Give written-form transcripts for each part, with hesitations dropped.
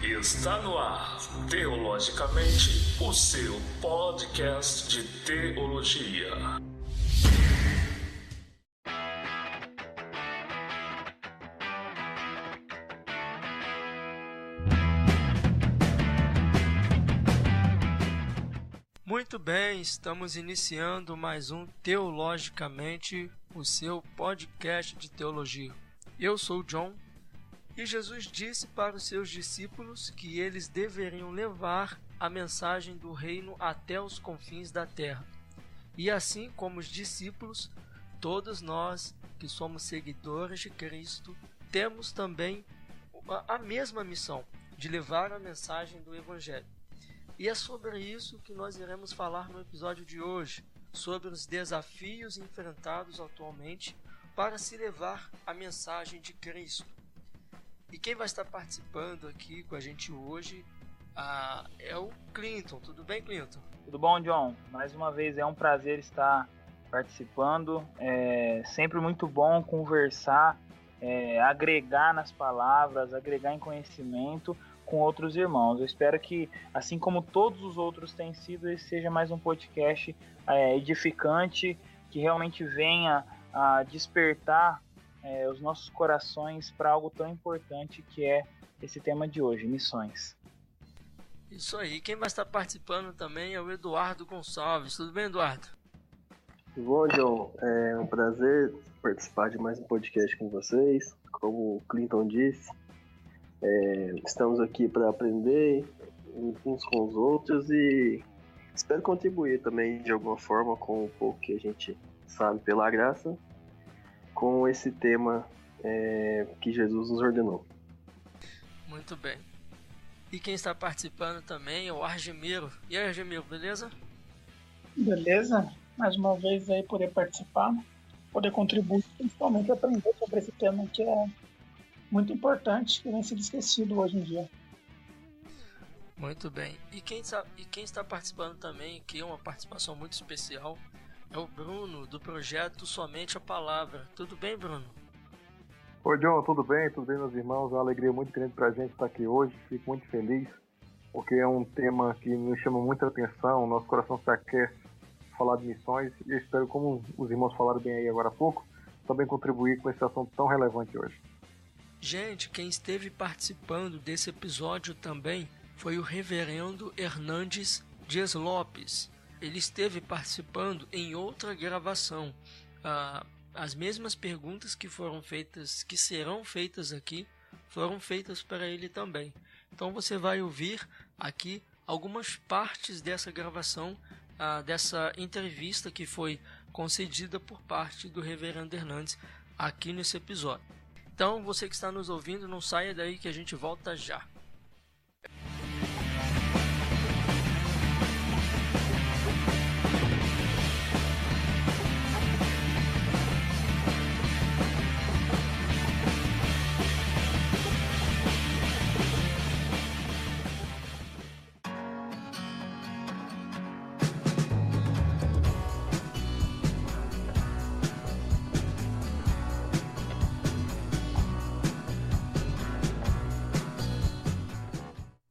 Está no ar, Teologicamente, o seu podcast de teologia. Muito bem, estamos iniciando mais um Teologicamente, o seu podcast de teologia. Eu sou o John. E Jesus disse para os seus discípulos que eles deveriam levar a mensagem do reino até os confins da terra. E assim como os discípulos, todos nós que somos seguidores de Cristo, temos também a mesma missão de levar a mensagem do Evangelho. E é sobre isso que nós iremos falar no episódio de hoje, sobre os desafios enfrentados atualmente para se levar a mensagem de Cristo. E quem vai estar participando aqui com a gente hoje é o Clinton. Tudo bem, Clinton? Tudo bom, John? Mais uma vez é um prazer estar participando. É sempre muito bom conversar, agregar nas palavras, agregar em conhecimento com outros irmãos. Eu espero que, assim como todos os outros têm sido, esse seja mais um podcast edificante, que realmente venha a despertar os nossos corações para algo tão importante que é esse tema de hoje, missões. Isso aí, quem vai estar participando também é o Eduardo Gonçalves. Tudo bem, Eduardo? Tudo bom, John? É um prazer participar de mais um podcast com vocês. Como o Clinton disse, estamos aqui para aprender uns com os outros e espero contribuir também de alguma forma com um pouco que a gente sabe pela graça, com esse tema que Jesus nos ordenou. Muito bem. E quem está participando também é o Argemiro. E aí, Argemiro, beleza? Beleza. Mais uma vez aí poder participar, poder contribuir, principalmente aprender sobre esse tema que é muito importante, que vem sendo esquecido hoje em dia. Muito bem. E quem está participando também, que é uma participação muito especial, é o Bruno, do projeto Somente a Palavra. Tudo bem, Bruno? Oi, John, tudo bem, meus irmãos? É uma alegria muito grande para a gente estar aqui hoje. Fico muito feliz, porque é um tema que nos chama muita atenção, nosso coração se aquece falar de missões, e eu espero, como os irmãos falaram bem aí agora há pouco, também contribuir com esse assunto tão relevante hoje. Gente, quem esteve participando desse episódio também foi o reverendo Hernandes Dias Lopes. Ele esteve participando em outra gravação. As mesmas perguntas que serão feitas aqui, foram feitas para ele também. Então você vai ouvir aqui algumas partes dessa gravação, dessa entrevista que foi concedida por parte do reverendo Hernandes aqui nesse episódio. Então você que está nos ouvindo, não saia daí que a gente volta já.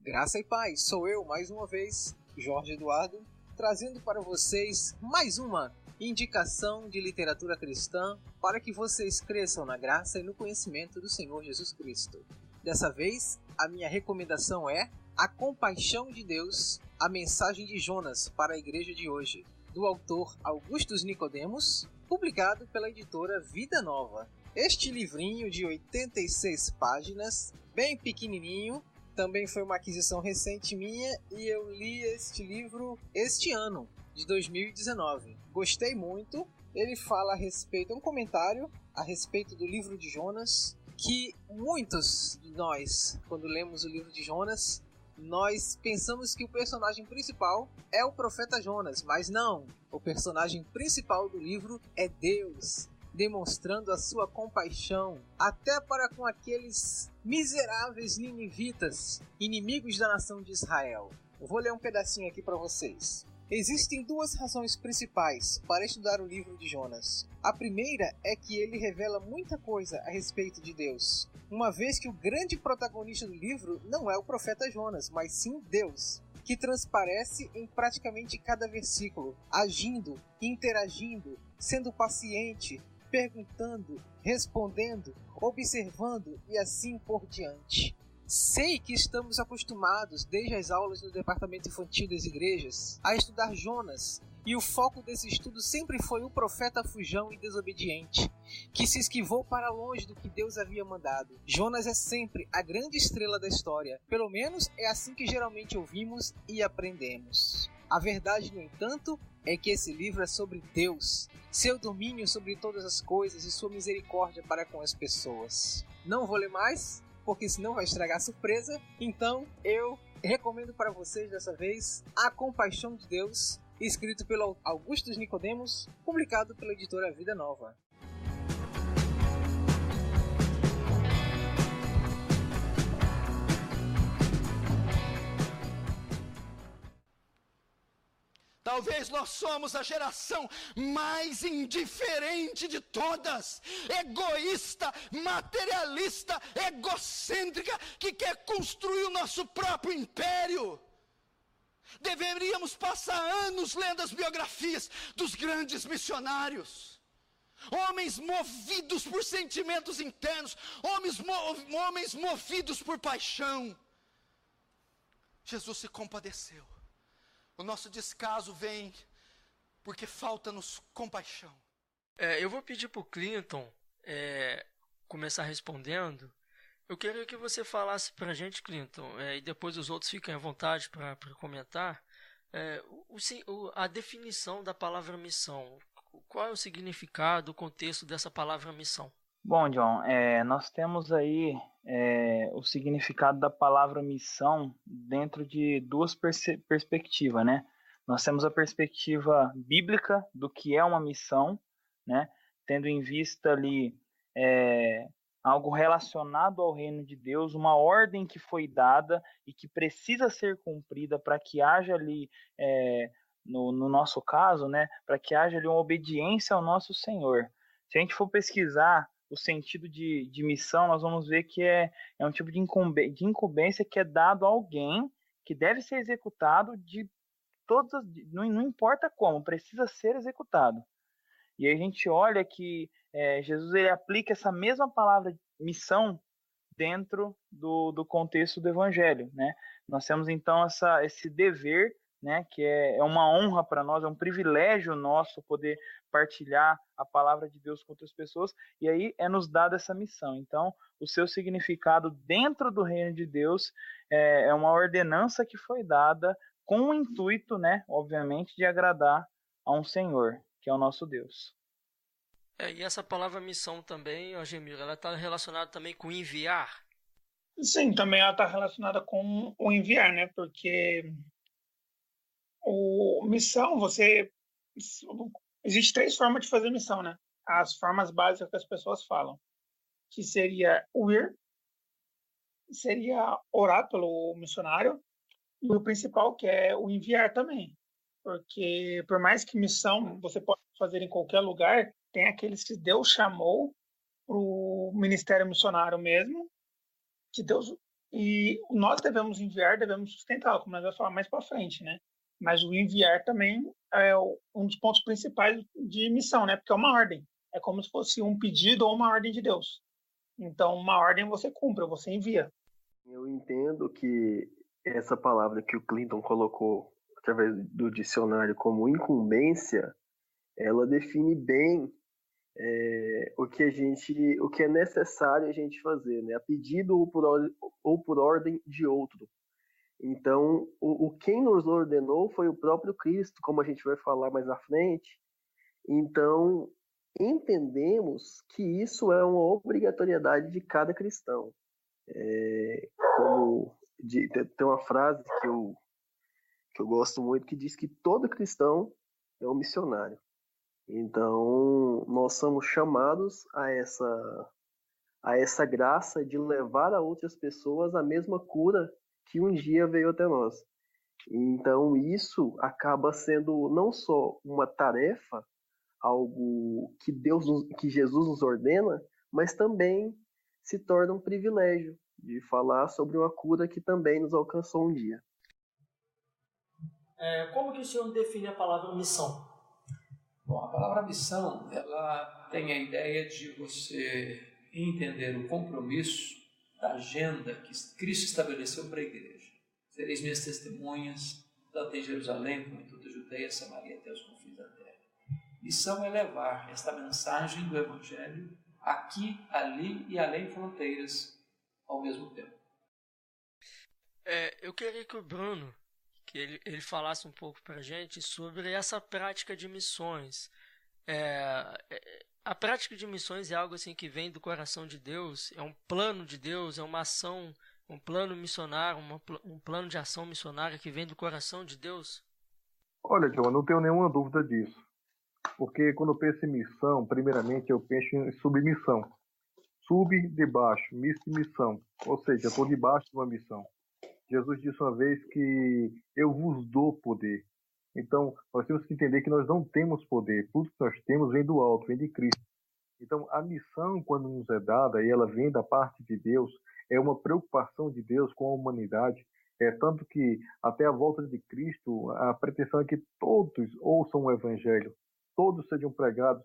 Graça e paz, sou eu mais uma vez, Jorge Eduardo, trazendo para vocês mais uma indicação de literatura cristã para que vocês cresçam na graça e no conhecimento do Senhor Jesus Cristo. Dessa vez, a minha recomendação é A Compaixão de Deus, a mensagem de Jonas para a igreja de hoje, do autor Augustus Nicodemos, publicado pela editora Vida Nova. Este livrinho de 86 páginas, bem pequenininho, também foi uma aquisição recente minha e eu li este livro este ano, de 2019. Gostei muito. Ele fala a respeito, é um comentário a respeito do livro de Jonas, que muitos de nós, quando lemos o livro de Jonas, nós pensamos que o personagem principal é o profeta Jonas, mas não. O personagem principal do livro é Deus, demonstrando a sua compaixão até para com aqueles miseráveis ninivitas, inimigos da nação de Israel. Eu vou ler um pedacinho aqui para vocês. Existem duas razões principais para estudar o livro de Jonas. A primeira é que ele revela muita coisa a respeito de Deus, uma vez que o grande protagonista do livro não é o profeta Jonas, mas sim Deus, que transparece em praticamente cada versículo, agindo, interagindo, sendo paciente, perguntando, respondendo, observando e assim por diante. Sei que estamos acostumados, desde as aulas do departamento infantil das igrejas, a estudar Jonas, e o foco desse estudo sempre foi o profeta fujão e desobediente, que se esquivou para longe do que Deus havia mandado. Jonas é sempre a grande estrela da história, pelo menos é assim que geralmente ouvimos e aprendemos. A verdade, no entanto, é que esse livro é sobre Deus, seu domínio sobre todas as coisas e sua misericórdia para com as pessoas. Não vou ler mais, porque senão vai estragar a surpresa. Então eu recomendo para vocês dessa vez A Compaixão de Deus, escrito pelo Augustus Nicodemos, publicado pela editora Vida Nova. Talvez nós somos a geração mais indiferente de todas, egoísta, materialista, egocêntrica, que quer construir o nosso próprio império. Deveríamos passar anos lendo as biografias dos grandes missionários, homens movidos por sentimentos internos, homens movidos por paixão. Jesus se compadeceu. O nosso descaso vem porque falta-nos compaixão. Eu vou pedir para o Clinton começar respondendo. Eu queria que você falasse para a gente, Clinton, e depois os outros fiquem à vontade para comentar, a definição da palavra missão. Qual é o significado, o contexto dessa palavra missão? Bom, John, nós temos aí o significado da palavra missão dentro de duas perspectivas, né? Nós temos a perspectiva bíblica do que é uma missão, né? Tendo em vista ali algo relacionado ao reino de Deus, uma ordem que foi dada e que precisa ser cumprida para que haja ali, no nosso caso, né? Para que haja ali uma obediência ao nosso Senhor. Se a gente for pesquisar o sentido de missão, nós vamos ver que é um tipo de incumbência que é dado a alguém que deve ser executado não importa como, precisa ser executado. E aí a gente olha que Jesus ele aplica essa mesma palavra missão dentro do contexto do Evangelho, né? Nós temos então esse dever, né, que é uma honra para nós, é um privilégio nosso poder partilhar a palavra de Deus com outras pessoas, e aí é nos dada essa missão. Então, o seu significado dentro do reino de Deus é uma ordenança que foi dada com o intuito, né, obviamente, de agradar a um Senhor, que é o nosso Deus. E essa palavra missão também, Gemiro, ela está relacionada também com enviar? Sim, também ela está relacionada com o enviar, né, porque missão, existe 3 formas de fazer missão, né? As formas básicas que as pessoas falam, que seria o ir, seria orar pelo missionário, e o principal, que é o enviar também. Porque por mais que missão você pode fazer em qualquer lugar, tem aqueles que Deus chamou para o ministério missionário mesmo, que Deus, e nós devemos enviar, devemos sustentá-lo, como nós vamos falar mais para frente, né? Mas o enviar também é um dos pontos principais de missão, né? Porque é uma ordem. É como se fosse um pedido ou uma ordem de Deus. Então, uma ordem você cumpre, você envia. Eu entendo que essa palavra que o Clinton colocou através do dicionário como incumbência, ela define bem o que é necessário a gente fazer, né? A pedido ou por ordem de outro. Então, quem nos ordenou foi o próprio Cristo, como a gente vai falar mais à frente. Então, entendemos que isso é uma obrigatoriedade de cada cristão. Tem uma frase que eu gosto muito que diz que todo cristão é um missionário. Então, nós somos chamados a essa graça de levar a outras pessoas a mesma cura que um dia veio até nós, Então isso acaba sendo não só uma tarefa, algo que Jesus nos ordena, mas também se torna um privilégio de falar sobre uma cura que também nos alcançou um dia. Como que o senhor define a palavra missão? Bom, a palavra missão, ela tem a ideia de você entender o compromisso da agenda que Cristo estabeleceu para a igreja. Sereis minhas testemunhas, tanto em Jerusalém como em toda a Judeia, Samaria, até os confins da terra. Missão é levar esta mensagem do Evangelho aqui, ali e além fronteiras ao mesmo tempo. Eu queria que o Bruno, que ele falasse um pouco para a gente sobre essa prática de missões. A prática de missões é algo assim que vem do coração de Deus, é um plano de Deus, é uma ação, um plano missionário, um plano de ação missionária que vem do coração de Deus? Olha, John, eu não tenho nenhuma dúvida disso. Porque quando eu penso em missão, primeiramente eu penso em submissão. Sub, debaixo, miss e missão. Ou seja, eu estou debaixo de uma missão. Jesus disse uma vez que eu vos dou poder. Então, nós temos que entender que nós não temos poder. Tudo que nós temos vem do alto, vem de Cristo. Então, a missão, quando nos é dada, e ela vem da parte de Deus, é uma preocupação de Deus com a humanidade. Tanto que, até a volta de Cristo, a pretensão é que todos ouçam o Evangelho, todos sejam pregados,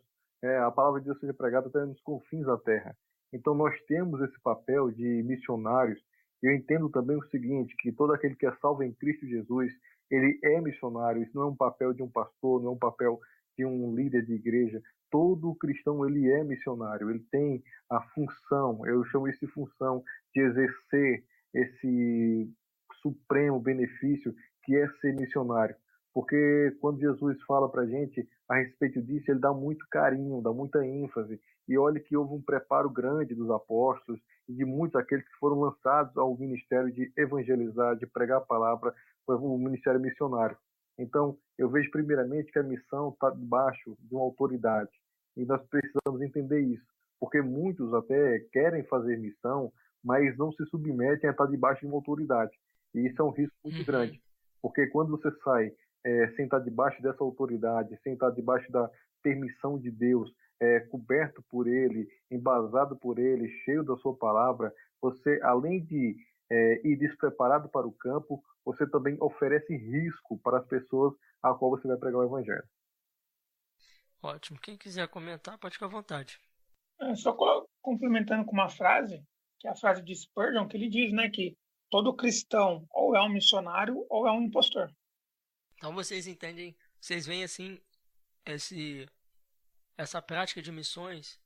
a palavra de Deus seja pregada até nos confins da terra. Então, nós temos esse papel de missionários. Eu entendo também o seguinte, que todo aquele que é salvo em Cristo Jesus, ele é missionário. Isso não é um papel de um pastor, não é um papel de um líder de igreja. Todo cristão, ele é missionário. Ele tem a função, eu chamo isso de função, de exercer esse supremo benefício que é ser missionário. Porque quando Jesus fala para a gente a respeito disso, ele dá muito carinho, dá muita ênfase. E olha que houve um preparo grande dos apóstolos e de muitos aqueles que foram lançados ao ministério de evangelizar, de pregar a palavra, foi o ministério missionário. Então, eu vejo primeiramente que a missão está debaixo de uma autoridade. E nós precisamos entender isso. Porque muitos até querem fazer missão, mas não se submetem a estar debaixo de uma autoridade. E isso é um risco muito grande. Porque quando você sai sem estar debaixo dessa autoridade, sem estar debaixo da permissão de Deus, coberto por Ele, embasado por Ele, cheio da sua palavra, você, além de ir despreparado para o campo, você também oferece risco para as pessoas a qual você vai pregar o Evangelho. Ótimo. Quem quiser comentar, pode ficar à vontade. Só complementando com uma frase, que é a frase de Spurgeon, que ele diz, né, que todo cristão ou é um missionário ou é um impostor. Então vocês entendem, vocês veem assim, essa prática de missões,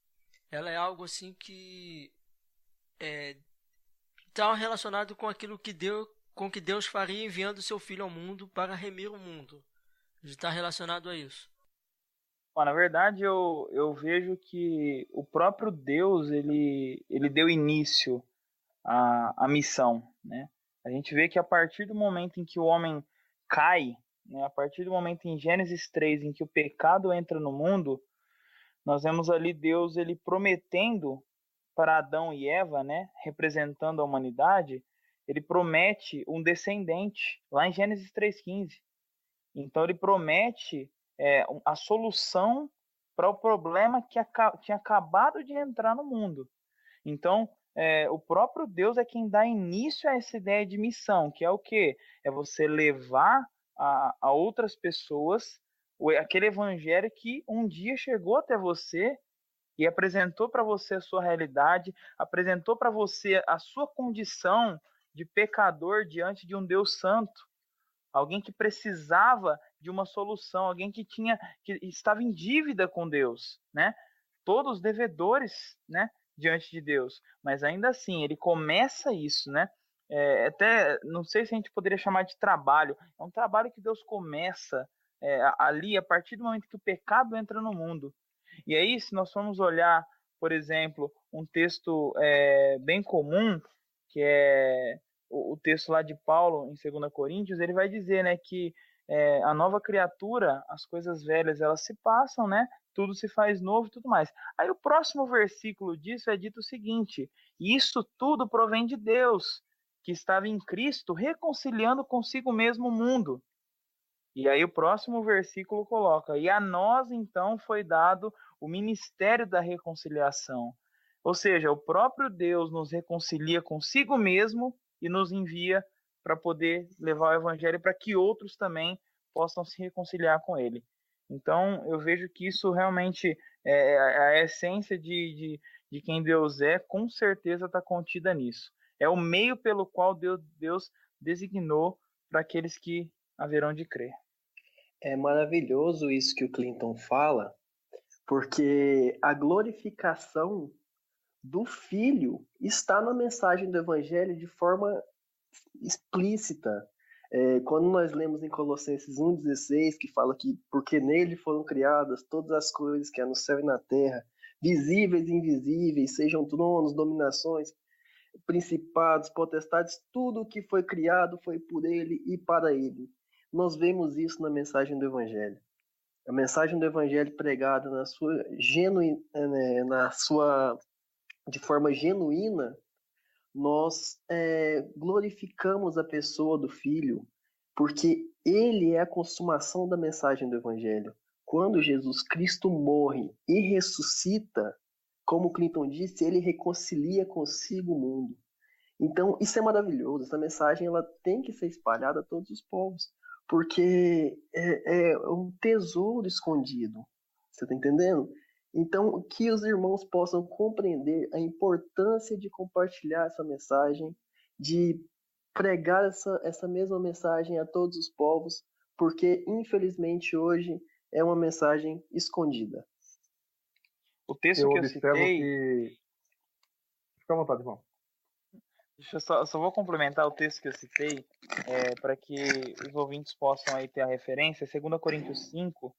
ela é algo assim que está relacionado com aquilo que Deus faria enviando seu Filho ao mundo para remir o mundo. Está relacionado a isso. Bom, na verdade, eu vejo que o próprio Deus ele deu início à missão, né? A gente vê que a partir do momento em que o homem cai, né, a partir do momento em Gênesis 3, em que o pecado entra no mundo, nós vemos ali Deus ele prometendo para Adão e Eva, né, representando a humanidade, ele promete um descendente, lá em Gênesis 3,15. Então ele promete a solução para o problema que tinha acabado de entrar no mundo. Então, o próprio Deus é quem dá início a essa ideia de missão, que é o quê? É você levar a outras pessoas aquele evangelho que um dia chegou até você e apresentou para você a sua realidade, apresentou para você a sua condição de pecador diante de um Deus santo, alguém que precisava de uma solução, alguém que estava em dívida com Deus, né? Todos devedores, né, diante de Deus, mas ainda assim ele começa isso, né? Até não sei se a gente poderia chamar de trabalho, é um trabalho que Deus começa ali a partir do momento que o pecado entra no mundo. E aí, se nós formos olhar, por exemplo, um texto bem comum, que é o texto lá de Paulo em 2 Coríntios, ele vai dizer, né, que a nova criatura, as coisas velhas elas se passam, né? Tudo se faz novo e tudo mais. Aí o próximo versículo disso é dito o seguinte: isso tudo provém de Deus, que estava em Cristo reconciliando consigo mesmo o mundo. E aí o próximo versículo coloca: e a nós então foi dado o ministério da reconciliação. Ou seja, o próprio Deus nos reconcilia consigo mesmo e nos envia para poder levar o evangelho para que outros também possam se reconciliar com ele. Então eu vejo que isso realmente é a essência de quem Deus é, com certeza está contida nisso. É o meio pelo qual Deus designou para aqueles que haverão de crer. É maravilhoso isso que o Clinton fala, porque a glorificação do Filho está na mensagem do Evangelho de forma explícita. Quando nós lemos em Colossenses 1,16, que fala que porque nele foram criadas todas as coisas que há no céu e na terra, visíveis e invisíveis, sejam tronos, dominações, principados, potestades, tudo o que foi criado foi por ele e para ele. Nós vemos isso na mensagem do Evangelho. A mensagem do Evangelho pregada de forma genuína, nós glorificamos a pessoa do Filho, porque ele é a consumação da mensagem do Evangelho. Quando Jesus Cristo morre e ressuscita, como o Clinton disse, ele reconcilia consigo o mundo. Então, isso é maravilhoso. Essa mensagem ela tem que ser espalhada a todos os povos, porque é um tesouro escondido. Você está entendendo? Então, que os irmãos possam compreender a importância de compartilhar essa mensagem, de pregar essa mesma mensagem a todos os povos, porque, infelizmente, hoje é uma mensagem escondida. O texto que eu citei... Fica à vontade, irmão. Eu só vou complementar o texto que eu citei, para que os ouvintes possam aí ter a referência. 2 Coríntios 5,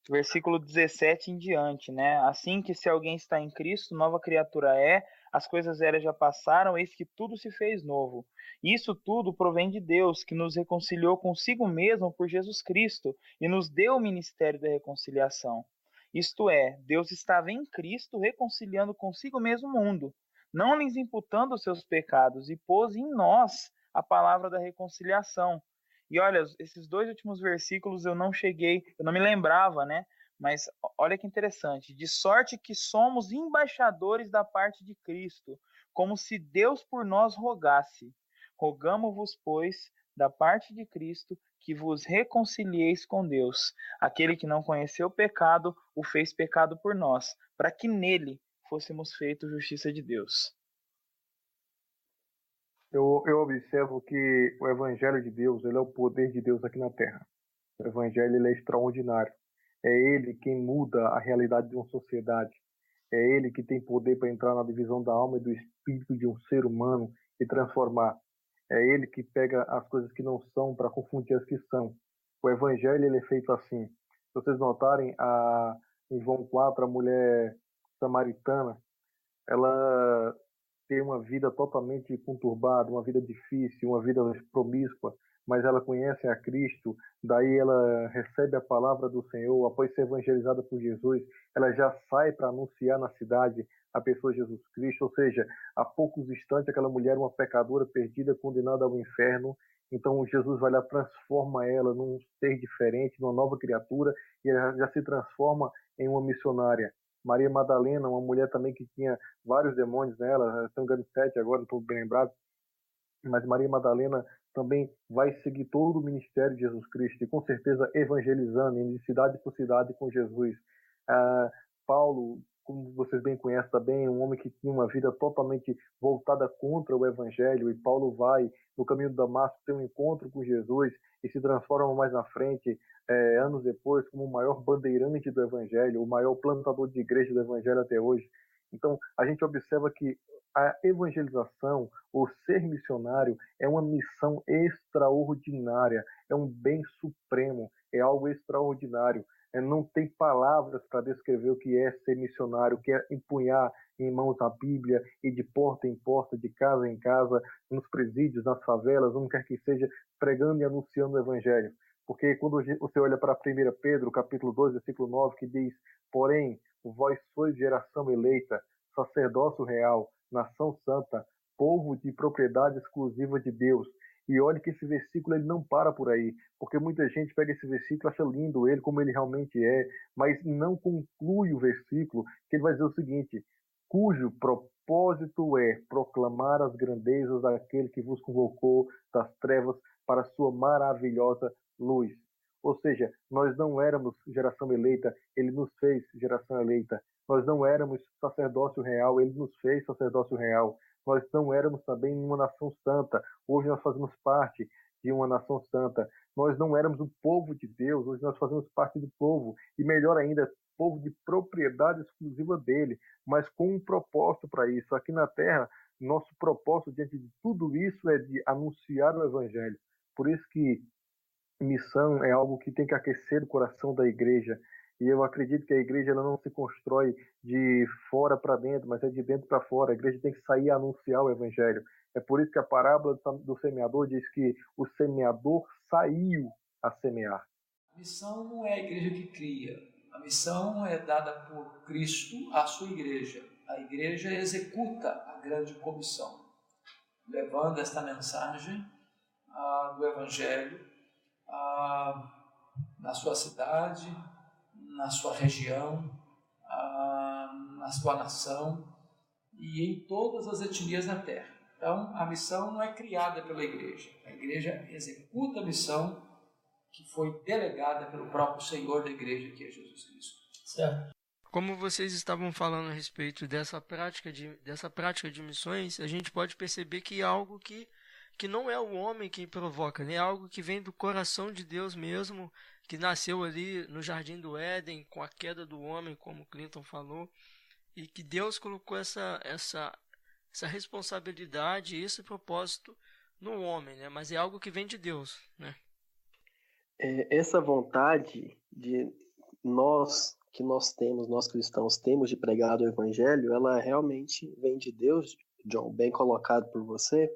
versículo 17 em diante, né? Assim que se alguém está em Cristo, nova criatura é, as coisas velhas já passaram, eis que tudo se fez novo. Isso tudo provém de Deus, que nos reconciliou consigo mesmo por Jesus Cristo e nos deu o ministério da reconciliação. Isto é, Deus estava em Cristo reconciliando consigo mesmo o mundo, não lhes imputando os seus pecados, e pôs em nós a palavra da reconciliação. E olha, esses dois últimos versículos eu não me lembrava, né? Mas olha que interessante. De sorte que somos embaixadores da parte de Cristo, como se Deus por nós rogasse. Rogamo-vos, pois, da parte de Cristo, que vos reconcilieis com Deus. Aquele que não conheceu o pecado, o fez pecado por nós, para que nele fôssemos feitos justiça de Deus. Eu observo que o Evangelho de Deus, ele é o poder de Deus aqui na Terra. O Evangelho ele é extraordinário. É ele quem muda a realidade de uma sociedade. É ele que tem poder para entrar na divisão da alma e do espírito de um ser humano e transformar. É ele que pega as coisas que não são para confundir as que são. O Evangelho ele é feito assim. Se vocês notarem, em João 4, a mulher samaritana, ela tem uma vida totalmente conturbada, uma vida difícil, uma vida promíscua, mas ela conhece a Cristo, daí ela recebe a palavra do Senhor, após ser evangelizada por Jesus, ela já sai para anunciar na cidade a pessoa Jesus Cristo, ou seja, há poucos instantes aquela mulher era uma pecadora perdida, condenada ao inferno, então Jesus vai lá, transforma ela num ser diferente, numa nova criatura, e ela já se transforma em uma missionária. Maria Madalena, uma mulher também que tinha vários demônios nela, se não me engano 7 agora, não estou bem lembrado, mas Maria Madalena também vai seguir todo o ministério de Jesus Cristo, e com certeza evangelizando, indo de cidade por cidade com Jesus. Paulo, como vocês bem conhecem também, um homem que tinha uma vida totalmente voltada contra o evangelho, e Paulo vai no caminho do Damasco ter um encontro com Jesus e se transforma mais na frente, anos depois, como o maior bandeirante do evangelho, o maior plantador de igreja do evangelho até hoje. Então, a gente observa que a evangelização, ou ser missionário, é uma missão extraordinária, é um bem supremo, é algo extraordinário. Não tem palavras para descrever o que é ser missionário, o que é empunhar em mãos a Bíblia e de porta em porta, de casa em casa, nos presídios, nas favelas, onde quer que seja, pregando e anunciando o Evangelho. Porque quando você olha para 1 Pedro, capítulo 2, versículo 9, que diz: porém, vós sois geração eleita, sacerdócio real, nação santa, povo de propriedade exclusiva de Deus. E olhe que esse versículo ele não para por aí, porque muita gente pega esse versículo, acha lindo ele, como ele realmente é, mas não conclui o versículo, que ele vai dizer o seguinte: cujo propósito é proclamar as grandezas daquele que vos convocou das trevas para a sua maravilhosa luz. Ou seja, nós não éramos geração eleita, ele nos fez geração eleita. Nós não éramos sacerdócio real, ele nos fez sacerdócio real. Nós não éramos também uma nação santa, hoje nós fazemos parte de uma nação santa. Nós não éramos o povo de Deus, hoje nós fazemos parte do povo. E melhor ainda, povo de propriedade exclusiva dele, mas com um propósito para isso. Aqui na Terra, nosso propósito diante de tudo isso é de anunciar o Evangelho. Por isso que missão é algo que tem que aquecer o coração da igreja. E eu acredito que a igreja ela não se constrói de fora para dentro, mas é de dentro para fora. A igreja tem que sair a anunciar o Evangelho. É por isso que a parábola do semeador diz que o semeador saiu a semear. A missão não é a igreja que cria. A missão é dada por Cristo à sua igreja. A igreja executa a grande comissão, levando esta mensagem do Evangelho na sua cidade, na sua região, na sua nação e em todas as etnias da terra. Então, a missão não é criada pela igreja. A igreja executa a missão que foi delegada pelo próprio Senhor da igreja, que é Jesus Cristo. Certo. Como vocês estavam falando a respeito dessa prática de missões, a gente pode perceber que é algo que não é o homem quem provoca, né? É algo que vem do coração de Deus mesmo, que nasceu ali no Jardim do Éden, com a queda do homem, como o Clinton falou, e que Deus colocou essa responsabilidade e esse propósito no homem, né? Mas é algo que vem de Deus, né? Essa vontade de nós cristãos temos de pregar o Evangelho, ela realmente vem de Deus, John, bem colocado por você.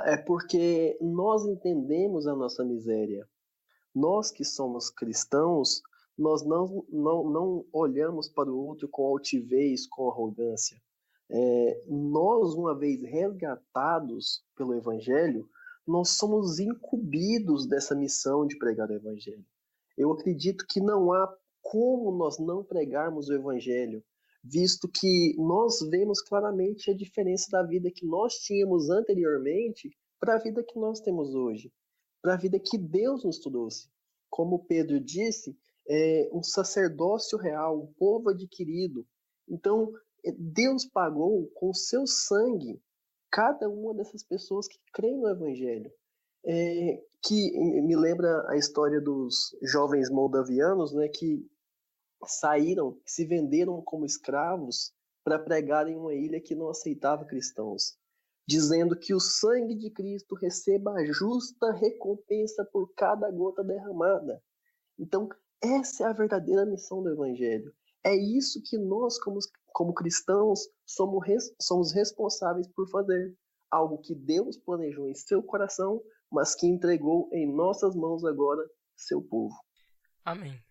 É porque nós entendemos a nossa miséria. Nós que somos cristãos, nós não olhamos para o outro com altivez, com arrogância. Nós, uma vez resgatados pelo Evangelho, nós somos incumbidos dessa missão de pregar o Evangelho. Eu acredito que não há como nós não pregarmos o Evangelho, visto que nós vemos claramente a diferença da vida que nós tínhamos anteriormente para a vida que nós temos hoje, para a vida que Deus nos trouxe. Como Pedro disse, um sacerdócio real, um povo adquirido. Então, Deus pagou com o seu sangue cada uma dessas pessoas que creem no Evangelho. Que me lembra a história dos jovens moldavianos, né, que saíram, se venderam como escravos para pregar em uma ilha que não aceitava cristãos, dizendo que o sangue de Cristo receba a justa recompensa por cada gota derramada. Então, essa é a verdadeira missão do Evangelho. É isso que nós, como cristãos, somos responsáveis por fazer. Algo que Deus planejou em seu coração, mas que entregou em nossas mãos agora, seu povo. Amém.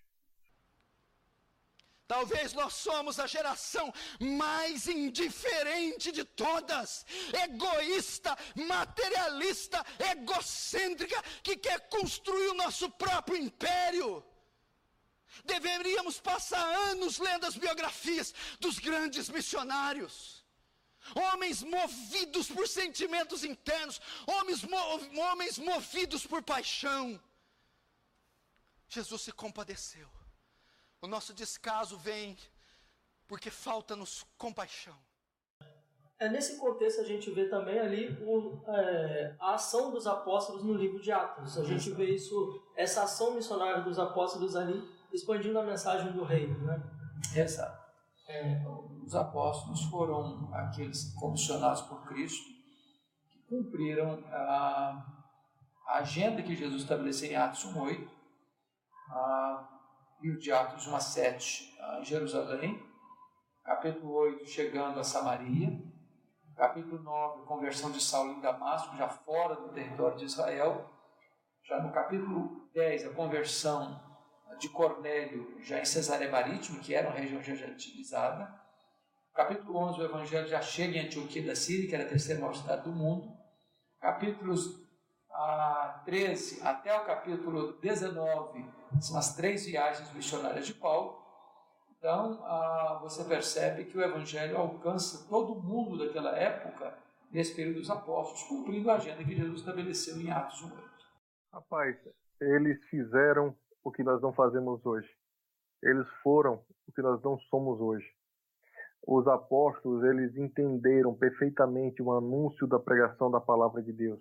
Talvez nós somos a geração mais indiferente de todas, egoísta, materialista, egocêntrica, que quer construir o nosso próprio império. Deveríamos passar anos lendo as biografias dos grandes missionários, homens movidos por sentimentos internos, homens movidos por paixão. Jesus se compadeceu. O nosso descaso vem porque falta-nos compaixão. Nesse contexto a gente vê também ali a ação dos apóstolos no livro de Atos. A gente vê essa ação missionária dos apóstolos ali expandindo a mensagem do reino, né? Exato. Os apóstolos foram aqueles comissionados por Cristo que cumpriram a agenda que Jesus estabeleceu em Atos 1:8, e o de Atos 1:7 em Jerusalém, capítulo 8 chegando a Samaria, capítulo 9 conversão de Saulo em Damasco, já fora do território de Israel, já no capítulo 10 a conversão de Cornélio já em Cesareia Marítima, que era uma região já gentilizada, Capítulo 11, o Evangelho já chega em Antioquia da Síria, que era a terceira maior cidade do mundo. Capítulos 13 até o capítulo 19 são as 3 viagens missionárias de Paulo. Então, você percebe que o Evangelho alcança todo mundo daquela época, nesse período dos apóstolos, cumprindo a agenda que Jesus estabeleceu em Atos 1:8. Rapaz, eles fizeram o que nós não fazemos hoje. Eles foram o que nós não somos hoje. Os apóstolos, eles entenderam perfeitamente o anúncio da pregação da palavra de Deus.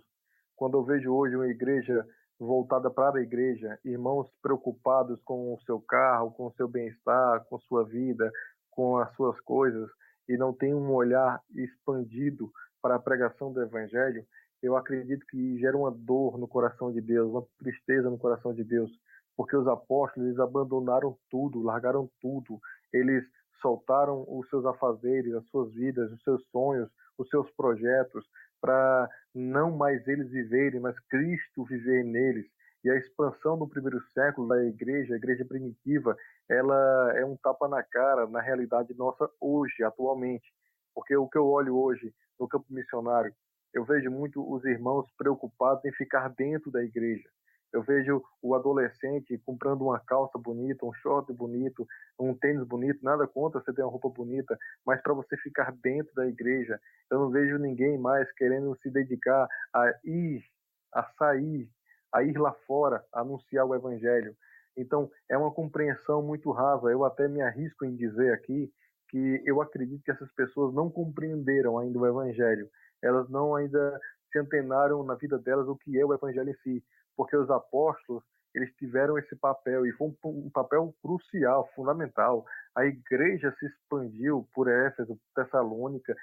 Quando eu vejo hoje uma igreja voltada para a igreja, irmãos preocupados com o seu carro, com o seu bem-estar, com sua vida, com as suas coisas, e não tem um olhar expandido para a pregação do evangelho, eu acredito que gera uma dor no coração de Deus, uma tristeza no coração de Deus, porque os apóstolos, eles abandonaram tudo, largaram tudo, eles soltaram os seus afazeres, as suas vidas, os seus sonhos, os seus projetos, para não mais eles viverem, mas Cristo viver neles. E a expansão do primeiro século da igreja, a igreja primitiva, ela é um tapa na cara, na realidade nossa hoje, atualmente. Porque o que eu olho hoje no campo missionário, eu vejo muito os irmãos preocupados em ficar dentro da igreja. Eu vejo o adolescente comprando uma calça bonita, um short bonito, um tênis bonito, nada contra você ter uma roupa bonita, mas para você ficar dentro da igreja. Eu não vejo ninguém mais querendo se dedicar a ir, a sair, a ir lá fora, a anunciar o evangelho. Então, é uma compreensão muito rasa. Eu até me arrisco em dizer aqui que eu acredito que essas pessoas não compreenderam ainda o evangelho. Elas não ainda se antenaram na vida delas o que é o evangelho em si. Porque os apóstolos, eles tiveram esse papel, e foi um papel crucial, fundamental. A igreja se expandiu por Éfeso, Tessalônica,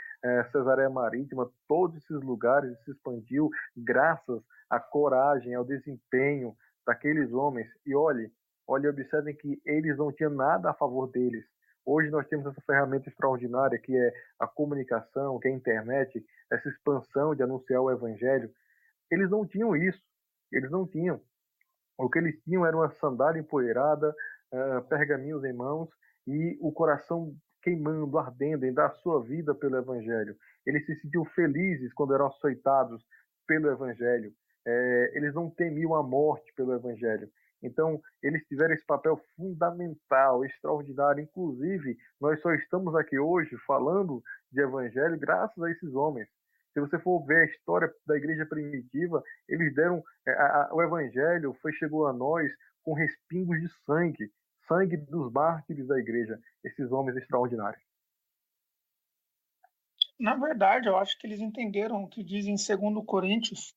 Cesareia Marítima, todos esses lugares se expandiu graças à coragem, ao desempenho daqueles homens. E olhem, observem que eles não tinham nada a favor deles. Hoje nós temos essa ferramenta extraordinária que é a comunicação, que é a internet, essa expansão de anunciar o evangelho. Eles não tinham isso. Eles não tinham. O que eles tinham era uma sandália empoeirada, pergaminhos em mãos e o coração queimando, ardendo em dar a sua vida pelo evangelho. Eles se sentiam felizes quando eram açoitados pelo evangelho. Eles não temiam a morte pelo evangelho. Então, eles tiveram esse papel fundamental, extraordinário. Inclusive, nós só estamos aqui hoje falando de evangelho graças a esses homens. Se você for ver a história da igreja primitiva, eles deram o evangelho chegou a nós com respingos de sangue dos mártires da igreja, esses homens extraordinários. Na verdade, eu acho que eles entenderam o que diz em 2 Coríntios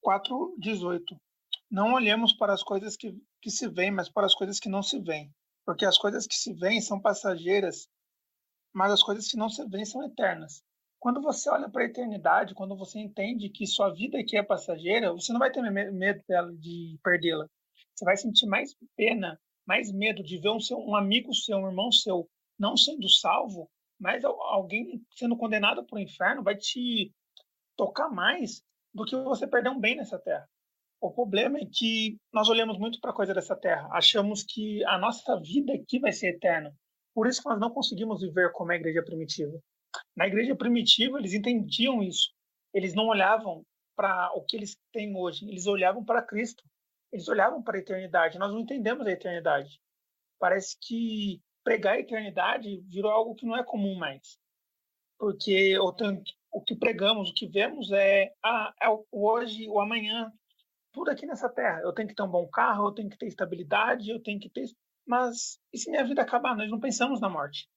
4:18. Não olhemos para as coisas que se veem, mas para as coisas que não se veem. Porque as coisas que se veem são passageiras, mas as coisas que não se veem são eternas. Quando você olha para a eternidade, quando você entende que sua vida aqui é passageira, você não vai ter medo dela, de perdê-la. Você vai sentir mais pena, mais medo de ver um amigo seu, um irmão seu, não sendo salvo, mas alguém sendo condenado para o inferno vai te tocar mais do que você perder um bem nessa terra. O problema é que nós olhamos muito para a coisa dessa terra, achamos que a nossa vida aqui vai ser eterna. Por isso que nós não conseguimos viver como a igreja primitiva. Na igreja primitiva, eles entendiam isso. Eles não olhavam para o que eles têm hoje, eles olhavam para Cristo. Eles olhavam para a eternidade. Nós não entendemos a eternidade. Parece que pregar a eternidade virou algo que não é comum mais. Porque o que pregamos, o que vemos é o hoje, o amanhã, tudo aqui nessa terra. Eu tenho que ter um bom carro, eu tenho que ter estabilidade, eu tenho que ter... Mas e se minha vida acabar? Nós não pensamos na morte.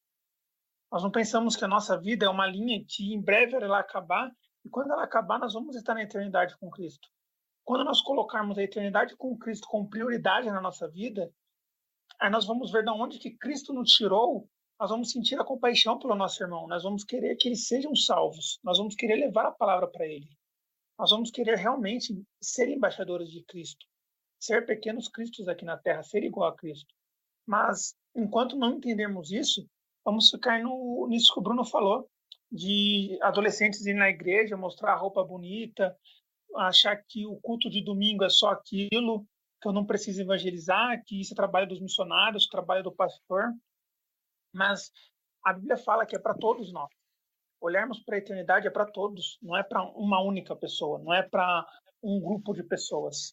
Nós não pensamos que a nossa vida é uma linha que em breve ela vai acabar, e quando ela acabar, nós vamos estar na eternidade com Cristo. Quando nós colocarmos a eternidade com Cristo como prioridade na nossa vida, aí nós vamos ver de onde que Cristo nos tirou, nós vamos sentir a compaixão pelo nosso irmão, nós vamos querer que eles sejam salvos, nós vamos querer levar a palavra para ele. Nós vamos querer realmente ser embaixadores de Cristo, ser pequenos cristos aqui na terra, ser igual a Cristo. Mas, enquanto não entendermos isso, vamos ficar nisso que o Bruno falou, de adolescentes irem na igreja, mostrar a roupa bonita, achar que o culto de domingo é só aquilo, que eu não preciso evangelizar, que isso é trabalho dos missionários, trabalho do pastor. Mas a Bíblia fala que é para todos nós. Olharmos para a eternidade é para todos, não é para uma única pessoa, não é para um grupo de pessoas.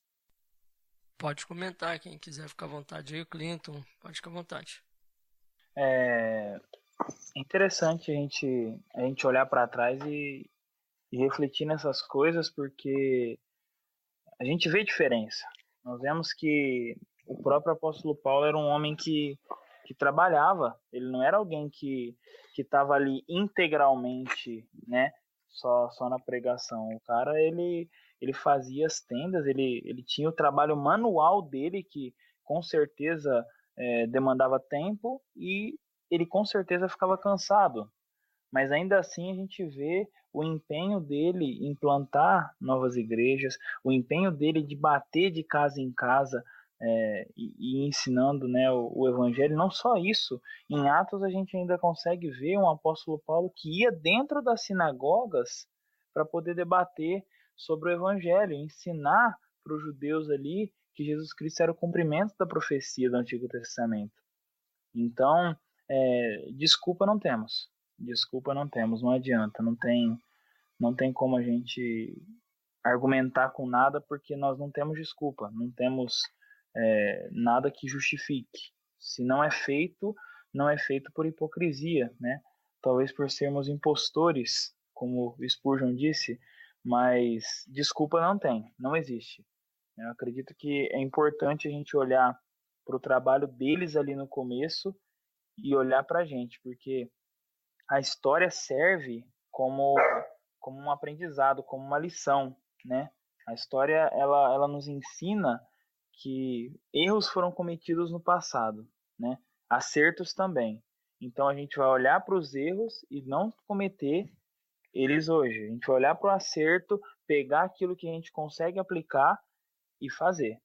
Pode comentar, quem quiser ficar à vontade aí, Clinton, pode ficar à vontade. É interessante a gente olhar para trás e refletir nessas coisas, porque a gente vê diferença. Nós vemos que o próprio apóstolo Paulo era um homem que trabalhava, ele não era alguém que estava ali integralmente, né, só na pregação. O cara, ele fazia as tendas, ele tinha o trabalho manual dele, que com certeza demandava tempo, e ele com certeza ficava cansado. Mas ainda assim a gente vê o empenho dele em plantar novas igrejas, o empenho dele de bater de casa em casa, e ensinando, né, o evangelho. Não só isso, em Atos a gente ainda consegue ver um apóstolo Paulo que ia dentro das sinagogas para poder debater sobre o evangelho, ensinar para os judeus ali que Jesus Cristo era o cumprimento da profecia do Antigo Testamento. Então, desculpa não temos, não adianta, não tem como a gente argumentar com nada, porque nós não temos desculpa, não temos nada que justifique. Se não é feito, não é feito por hipocrisia, né? Talvez por sermos impostores, como Spurgeon disse, mas desculpa não existe. Eu acredito que é importante a gente olhar para o trabalho deles ali no começo e olhar para a gente, porque a história serve como um aprendizado, como uma lição, né? A história ela nos ensina que erros foram cometidos no passado, né? Acertos também. Então a gente vai olhar para os erros e não cometer eles hoje. A gente vai olhar para o acerto, pegar aquilo que a gente consegue aplicar e fazer.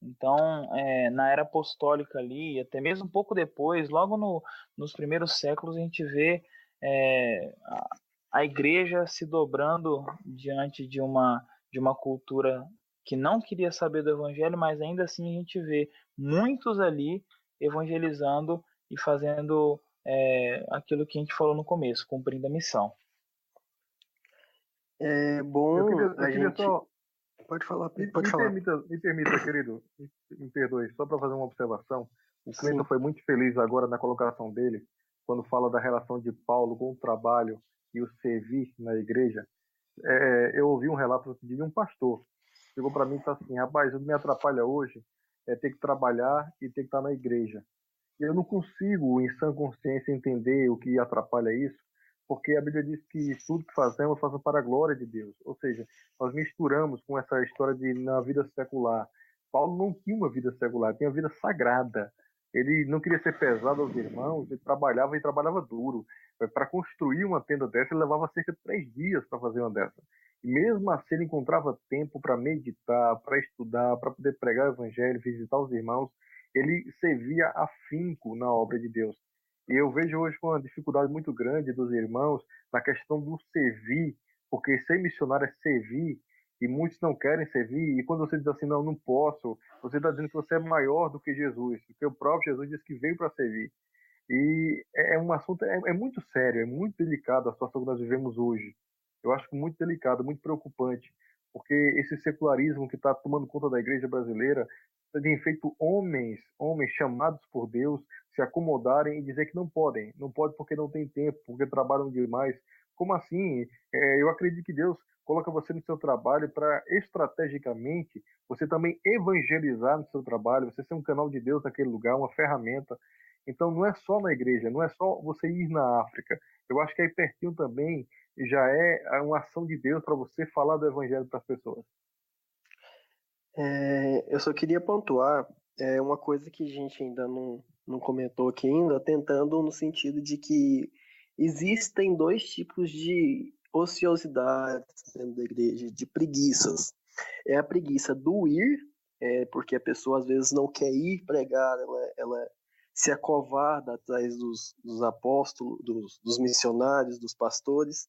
Então, na era apostólica ali, até mesmo um pouco depois, logo nos primeiros séculos, a gente vê a igreja se dobrando diante de uma cultura que não queria saber do evangelho, mas ainda assim a gente vê muitos ali evangelizando e fazendo aquilo que a gente falou no começo, cumprindo a missão. É bom. Eu queria só. Pode falar, Me falar. permita, querido, me perdoe, só para fazer uma observação. O Clinton Sim. foi muito feliz agora na colocação dele, quando fala da relação de Paulo com o trabalho e o servir na igreja. Eu ouvi um relato de um pastor. Chegou para mim e disse assim: rapaz, o que me atrapalha hoje é ter que trabalhar e ter que estar na igreja. E eu não consigo, em sã consciência, entender o que atrapalha isso, porque a Bíblia diz que tudo que fazemos para a glória de Deus. Ou seja, nós misturamos com essa história de na vida secular. Paulo não tinha uma vida secular, tinha uma vida sagrada. Ele não queria ser pesado aos irmãos, ele trabalhava e trabalhava duro. Para construir uma tenda dessa, ele levava cerca de 3 dias para fazer uma dessa. E mesmo assim, ele encontrava tempo para meditar, para estudar, para poder pregar o evangelho, visitar os irmãos. Ele servia afinco na obra de Deus. E eu vejo hoje uma dificuldade muito grande dos irmãos na questão do servir, porque ser missionário é servir, e muitos não querem servir, e quando você diz assim, não posso, você está dizendo que você é maior do que Jesus, porque o próprio Jesus disse que veio para servir. E um assunto, muito sério, é muito delicado a situação que nós vivemos hoje. Eu acho muito delicado, muito preocupante, porque esse secularismo que está tomando conta da igreja brasileira tem feito homens chamados por Deus se acomodarem e dizer que não podem porque não tem tempo, porque trabalham demais. Como assim? Eu acredito que Deus coloca você no seu trabalho para estrategicamente você também evangelizar no seu trabalho, você ser um canal de Deus naquele lugar, uma ferramenta. Então não é só na igreja, não é só você ir na África. Eu acho que aí pertinho também já é uma ação de Deus para você falar do evangelho para as pessoas. Eu só queria pontuar uma coisa que a gente ainda não comentou aqui ainda, tentando no sentido de que existem 2 tipos de ociosidades dentro da igreja, de preguiças. É a preguiça do ir, porque a pessoa às vezes não quer ir pregar, ela se acovarda atrás dos apóstolos, dos missionários, dos pastores.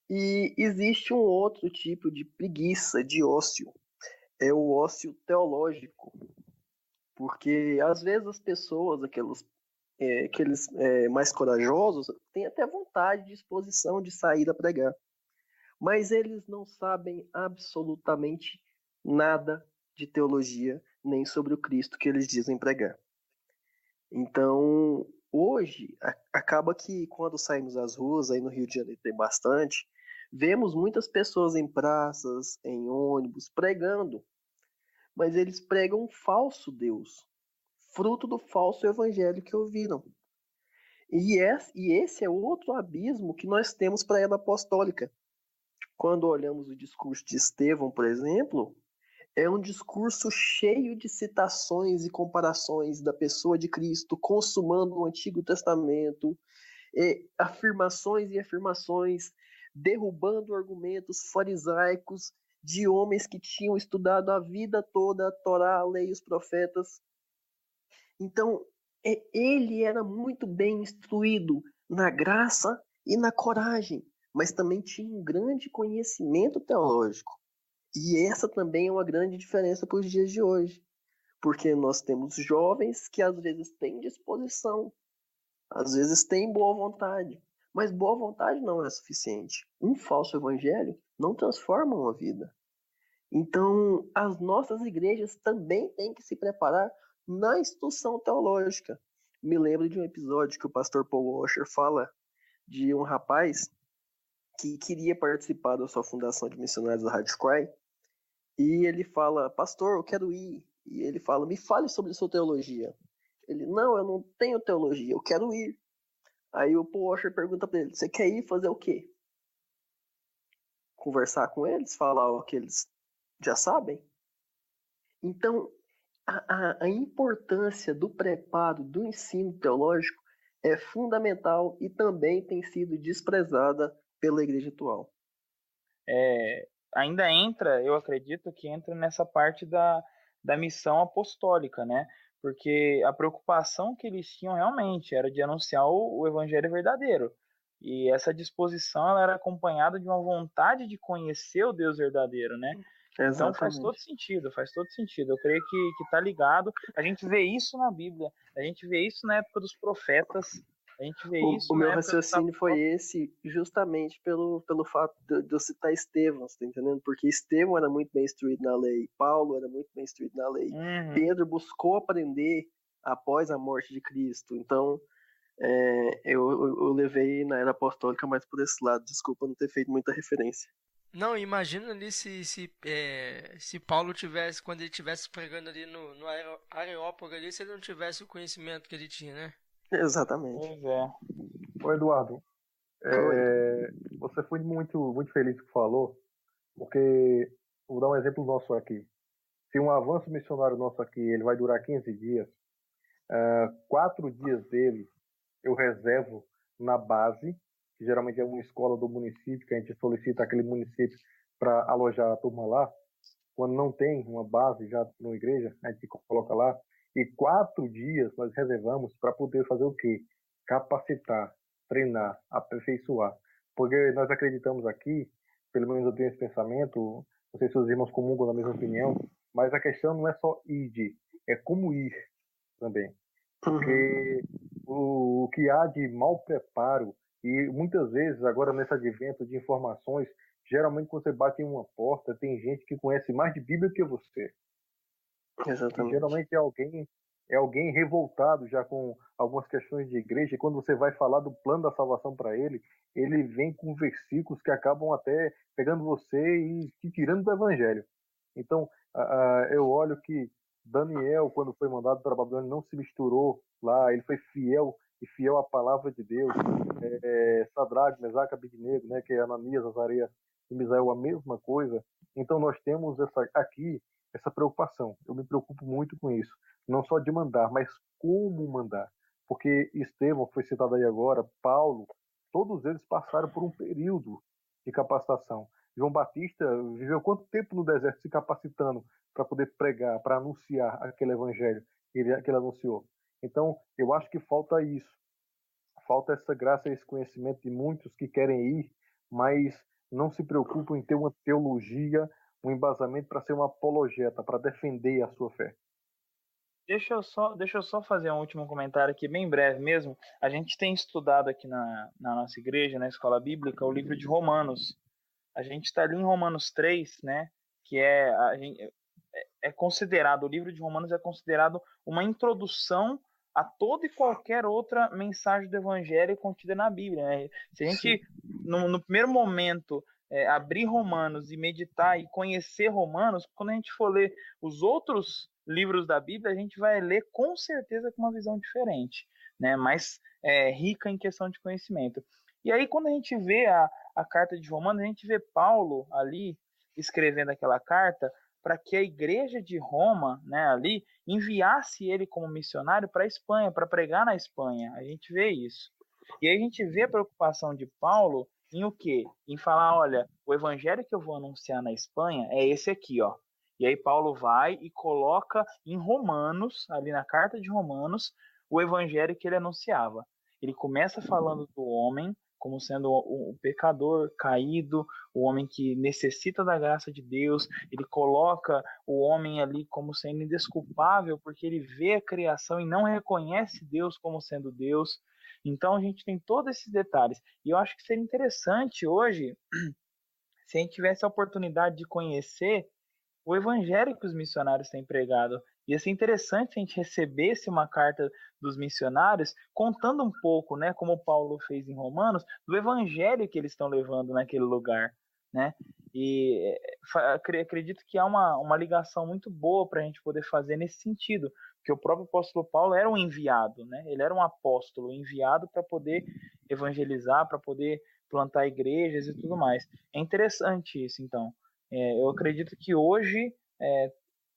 E existe um outro tipo de preguiça, de ócio, é o ócio teológico, porque às vezes as pessoas, aquelas aqueles mais corajosos têm até vontade, disposição de sair a pregar. Mas eles não sabem absolutamente nada de teologia, nem sobre o Cristo que eles dizem pregar. Então, hoje, acaba que quando saímos às ruas, aí no Rio de Janeiro tem bastante, vemos muitas pessoas em praças, em ônibus, pregando. Mas eles pregam um falso Deus, fruto do falso evangelho que ouviram. E esse é outro abismo que nós temos para a era apostólica. Quando olhamos o discurso de Estevão, por exemplo, é um discurso cheio de citações e comparações da pessoa de Cristo, consumando o Antigo Testamento, afirmações e afirmações, derrubando argumentos farisaicos de homens que tinham estudado a vida toda a Torá, a lei e os profetas. Então, ele era muito bem instruído na graça e na coragem, mas também tinha um grande conhecimento teológico. E essa também é uma grande diferença para os dias de hoje, porque nós temos jovens que às vezes têm disposição, às vezes têm boa vontade, mas boa vontade não é suficiente. Um falso evangelho não transforma uma vida. Então, as nossas igrejas também têm que se preparar na instrução teológica. Me lembro de um episódio que o pastor Paul Washer fala de um rapaz que queria participar da sua fundação de missionários da Rádio Cry, e ele fala, pastor, eu quero ir. E ele fala, me fale sobre sua teologia. Ele, não, eu não tenho teologia, eu quero ir. Aí o Paul Washer pergunta para ele, você quer ir fazer o quê? Conversar com eles, falar o que eles já sabem? Então, a importância do preparo do ensino teológico é fundamental e também tem sido desprezada pela igreja atual. Ainda entra, eu acredito que entra nessa parte da missão apostólica, né? Porque a preocupação que eles tinham realmente era de anunciar o evangelho verdadeiro. E essa disposição ela era acompanhada de uma vontade de conhecer o Deus verdadeiro, né? Exatamente. Então faz todo sentido. Eu creio que tá ligado. A gente vê isso na Bíblia, a gente vê isso na época dos profetas, a gente vê isso. O meu raciocínio foi esse, justamente pelo fato de eu citar Estevão, tá entendendo? Porque Estevão era muito bem instruído na lei, Paulo era muito bem instruído na lei, Pedro buscou aprender após a morte de Cristo. Então, eu levei na era apostólica mais por esse lado. Desculpa não ter feito muita referência. Não, imagina ali se Paulo tivesse, quando ele estivesse pregando ali no Areópago ali, se ele não tivesse o conhecimento que ele tinha, né? Exatamente. Pois é. Ô Eduardo, você foi muito, muito feliz com o que falou, porque vou dar um exemplo nosso aqui. Se um avanço missionário nosso aqui ele vai durar 15 dias, 4 dias dele eu reservo na base, que geralmente é uma escola do município, que a gente solicita aquele município para alojar a turma lá. Quando não tem uma base já numa igreja, a gente coloca lá. E 4 dias nós reservamos para poder fazer o quê? Capacitar, treinar, aperfeiçoar. Porque nós acreditamos aqui, pelo menos eu tenho esse pensamento, não sei se os irmãos comungam da mesma opinião, mas a questão não é só ir, é como ir também. Porque o que há de mau preparo, e muitas vezes, agora nesse advento de informações, geralmente quando você bate em uma porta, tem gente que conhece mais de Bíblia que você. Exatamente. E geralmente é alguém revoltado já com algumas questões de igreja, e quando você vai falar do plano da salvação para ele vem com versículos que acabam até pegando você e te tirando do evangelho. Então, eu olho que Daniel, quando foi mandado para Babilônia, não se misturou lá, ele foi fiel à palavra de Deus. Sadraque, Mesaque, Abednego, né, que é Ananias, Azarias e Misael, a mesma coisa. Então nós temos essa preocupação. Eu me preocupo muito com isso. Não só de mandar, mas como mandar. Porque Estevão, que foi citado aí agora, Paulo, todos eles passaram por um período de capacitação. João Batista viveu quanto tempo no deserto se capacitando para poder pregar, para anunciar aquele evangelho que ele anunciou? Então, eu acho que falta isso. Falta essa graça e esse conhecimento de muitos que querem ir, mas não se preocupam em ter uma teologia, um embasamento para ser uma apologeta, para defender a sua fé. Deixa eu só fazer um último comentário aqui, bem breve mesmo. A gente tem estudado aqui na nossa igreja, na escola bíblica, o livro de Romanos. A gente está ali em Romanos 3, né? Que é considerado, o livro de Romanos é considerado uma introdução a toda e qualquer outra mensagem do evangelho contida na Bíblia, né? Se a gente, no primeiro momento, abrir Romanos e meditar e conhecer Romanos, quando a gente for ler os outros livros da Bíblia, a gente vai ler com certeza com uma visão diferente, né? Mais rica em questão de conhecimento. E aí, quando a gente vê a carta de Romanos, a gente vê Paulo ali escrevendo aquela carta para que a igreja de Roma, né, ali, enviasse ele como missionário para a Espanha, para pregar na Espanha. A gente vê isso. E aí a gente vê a preocupação de Paulo em o quê? Em falar, olha, o evangelho que eu vou anunciar na Espanha é esse aqui, ó. E aí Paulo vai e coloca em Romanos, ali na carta de Romanos, o evangelho que ele anunciava. Ele começa falando do homem como sendo um pecador caído, o homem que necessita da graça de Deus. Ele coloca o homem ali como sendo indesculpável, porque ele vê a criação e não reconhece Deus como sendo Deus. Então a gente tem todos esses detalhes. E eu acho que seria interessante hoje, se a gente tivesse a oportunidade de conhecer o evangelho que os missionários têm pregado. Ia ser interessante se a gente recebesse uma carta dos missionários contando um pouco, né, como Paulo fez em Romanos, do evangelho que eles estão levando naquele lugar, né? E acredito que há uma ligação muito boa para a gente poder fazer nesse sentido, porque o próprio apóstolo Paulo era um enviado, né? Ele era um apóstolo enviado para poder evangelizar, para poder plantar igrejas e tudo mais. É interessante isso, então. Eu acredito que hoje,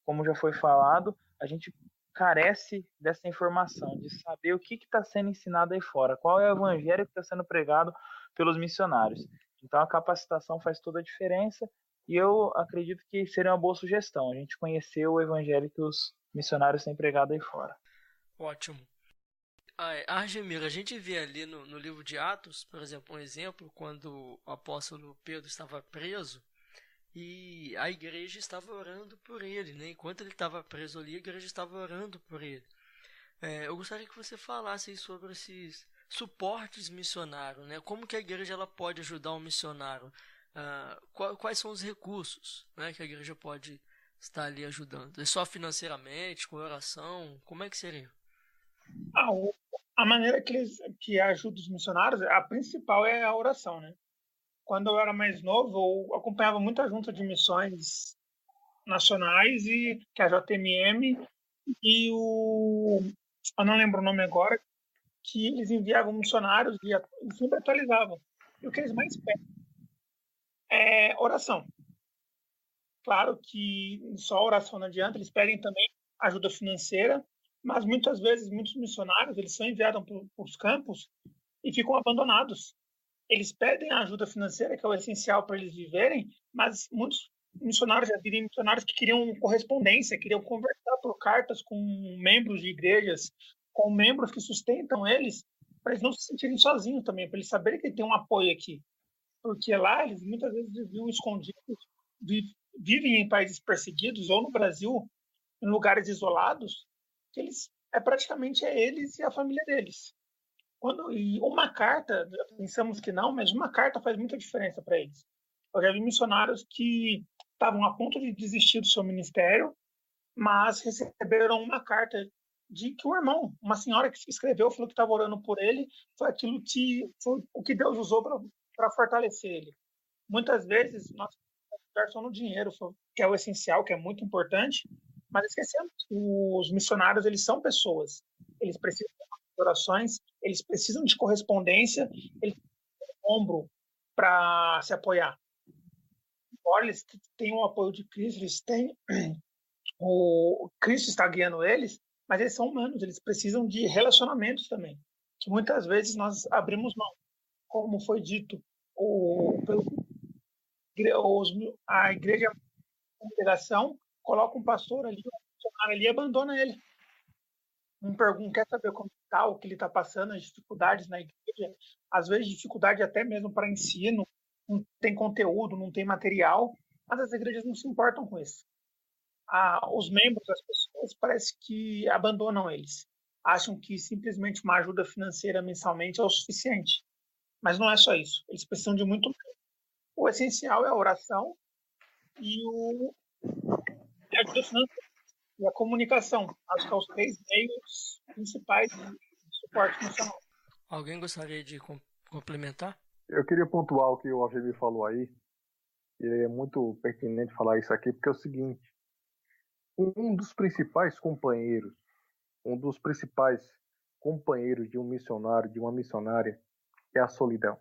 como já foi falado, a gente carece dessa informação, de saber o que está sendo ensinado aí fora, qual é o evangelho que está sendo pregado pelos missionários. Então a capacitação faz toda a diferença e eu acredito que seria uma boa sugestão a gente conhecer o evangelho que os missionários têm pregado aí fora. Ótimo. Argemir, a gente vê ali no livro de Atos, por exemplo, um exemplo, quando o apóstolo Pedro estava preso, e a igreja estava orando por ele, né? Enquanto ele estava preso ali, a igreja estava orando por ele. Eu gostaria que você falasse sobre esses suportes missionários, né? Como que a igreja ela pode ajudar um missionário? Quais são os recursos, né, que a igreja pode estar ali ajudando? É só financeiramente, com oração? Como é que seria? A maneira que ajuda os missionários, a principal é a oração, né? Quando eu era mais novo, eu acompanhava muita junta de missões nacionais, e que é a JMM, e eu não lembro o nome agora, que eles enviavam missionários e sempre atualizavam. E o que eles mais pedem é oração. Claro que só oração não adianta, eles pedem também ajuda financeira, mas muitas vezes muitos missionários eles são enviados para os campos e ficam abandonados. Eles pedem a ajuda financeira, que é o essencial para eles viverem, mas muitos missionários já viram missionários que queriam correspondência, queriam conversar por cartas com membros de igrejas, com membros que sustentam eles, para eles não se sentirem sozinhos também, para eles saberem que tem um apoio aqui. Porque lá eles muitas vezes viviam escondidos, vivem em países perseguidos, ou no Brasil, em lugares isolados, que praticamente eles e a família deles. E uma carta, pensamos que não, mas uma carta faz muita diferença para eles. Eu já vi missionários que estavam a ponto de desistir do seu ministério, mas receberam uma carta de que um irmão, uma senhora que escreveu, falou que estava orando por ele, foi o que Deus usou para fortalecer ele. Muitas vezes nós estamos só no dinheiro, que é o essencial, que é muito importante, mas esquecemos que os missionários eles são pessoas, eles precisam orações, eles precisam de correspondência, eles precisam de ombro para se apoiar. Embora eles tenham o apoio de Cristo, o Cristo está guiando eles, mas eles são humanos, eles precisam de relacionamentos também, que muitas vezes nós abrimos mão, como foi dito, a igreja, a congregação, coloca um pastor ali, um funcionário ali e abandona ele. Não quer saber como está, o que ele está passando, as dificuldades na igreja, às vezes dificuldade até mesmo para ensino, não tem conteúdo, não tem material, mas as igrejas não se importam com isso. os membros das pessoas parece que abandonam eles. Acham que simplesmente uma ajuda financeira mensalmente é o suficiente. Mas não é só isso. Eles precisam de muito mais. O essencial é a oração e a ajuda financeira e a comunicação. Acho que são os 3 meios principais de suporte emocional. Alguém gostaria de complementar? Eu queria pontuar o que o Algemir falou aí. E é muito pertinente falar isso aqui, porque é o seguinte. Um dos principais companheiros de um missionário, de uma missionária, é a solidão.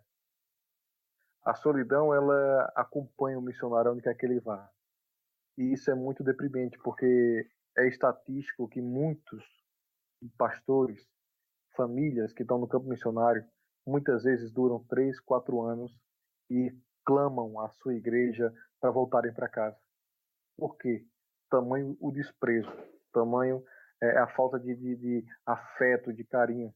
A solidão, ela acompanha o missionário onde quer que ele vá. E isso é muito deprimente, porque é estatístico que muitos pastores, famílias que estão no campo missionário, muitas vezes duram 3, 4 anos e clamam à sua igreja para voltarem para casa. Por quê? Tamanho o desprezo, tamanho a falta de afeto, de carinho.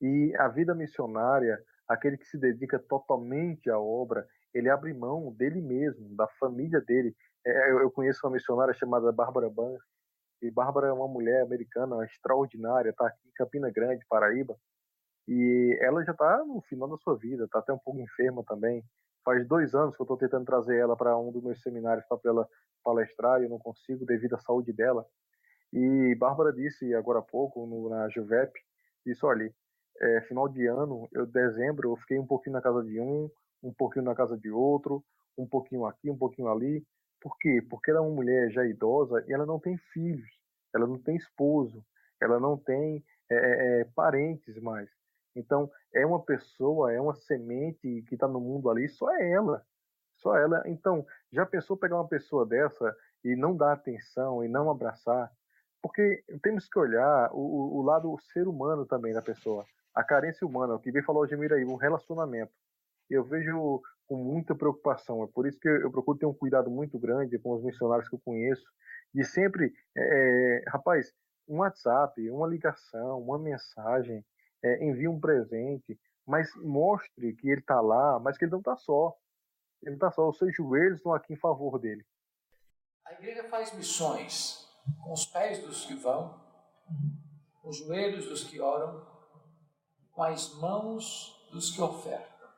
E a vida missionária, aquele que se dedica totalmente à obra, ele abre mão dele mesmo, da família dele. Eu conheço uma missionária chamada Bárbara Banks, e Bárbara é uma mulher americana extraordinária, está aqui em Campina Grande, Paraíba, e ela já está no final da sua vida, está até um pouco enferma também. Faz 2 anos que eu estou tentando trazer ela para um dos meus seminários para ela palestrar, e eu não consigo devido à saúde dela. E Bárbara disse agora há pouco, na Juvep, disse, olha, final de ano, dezembro, eu fiquei um pouquinho na casa de um pouquinho na casa de outro, um pouquinho aqui, um pouquinho ali. Por quê? Porque ela é uma mulher já idosa e ela não tem filhos, ela não tem esposo, ela não tem parentes mais. Então, é uma pessoa, é uma semente que está no mundo ali, só ela. Então, já pensou pegar uma pessoa dessa e não dar atenção e não abraçar? Porque temos que olhar o lado ser humano também da pessoa, a carência humana, o que bem falou o Algemir aí, o relacionamento. Eu vejo com muita preocupação, é por isso que eu procuro ter um cuidado muito grande com os missionários que eu conheço, de sempre, rapaz, um WhatsApp, uma ligação, uma mensagem, envie um presente, mas mostre que ele está lá, mas que ele não está só. Ele não está só, os seus joelhos estão aqui em favor dele. A igreja faz missões com os pés dos que vão, com os joelhos dos que oram, com as mãos dos que ofertam.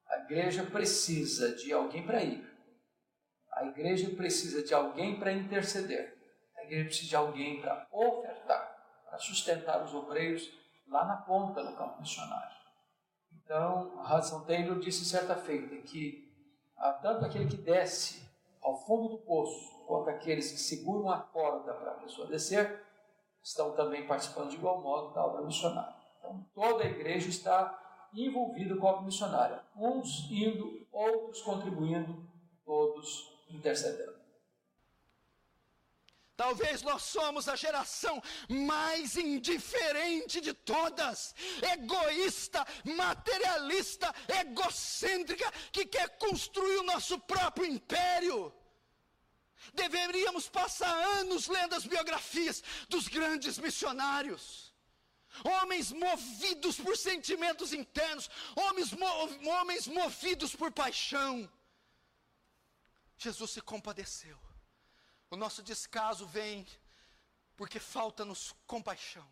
A igreja precisa de alguém para ir. A igreja precisa de alguém para interceder. A igreja precisa de alguém para ofertar, para sustentar os obreiros lá na ponta do campo missionário. Então, Hudson Taylor disse certa feita que tanto aquele que desce ao fundo do poço, quanto aqueles que seguram a corda para a pessoa descer, estão também participando de igual modo da obra missionária. Então, toda a igreja está envolvida com a obra missionária, uns indo, outros contribuindo, todos intercedendo. Talvez nós somos a geração mais indiferente de todas, egoísta, materialista, egocêntrica, que quer construir o nosso próprio império. Deveríamos passar anos lendo as biografias dos grandes missionários. Homens movidos por sentimentos internos, homens movidos por paixão. Jesus se compadeceu. O nosso descaso vem porque falta-nos compaixão.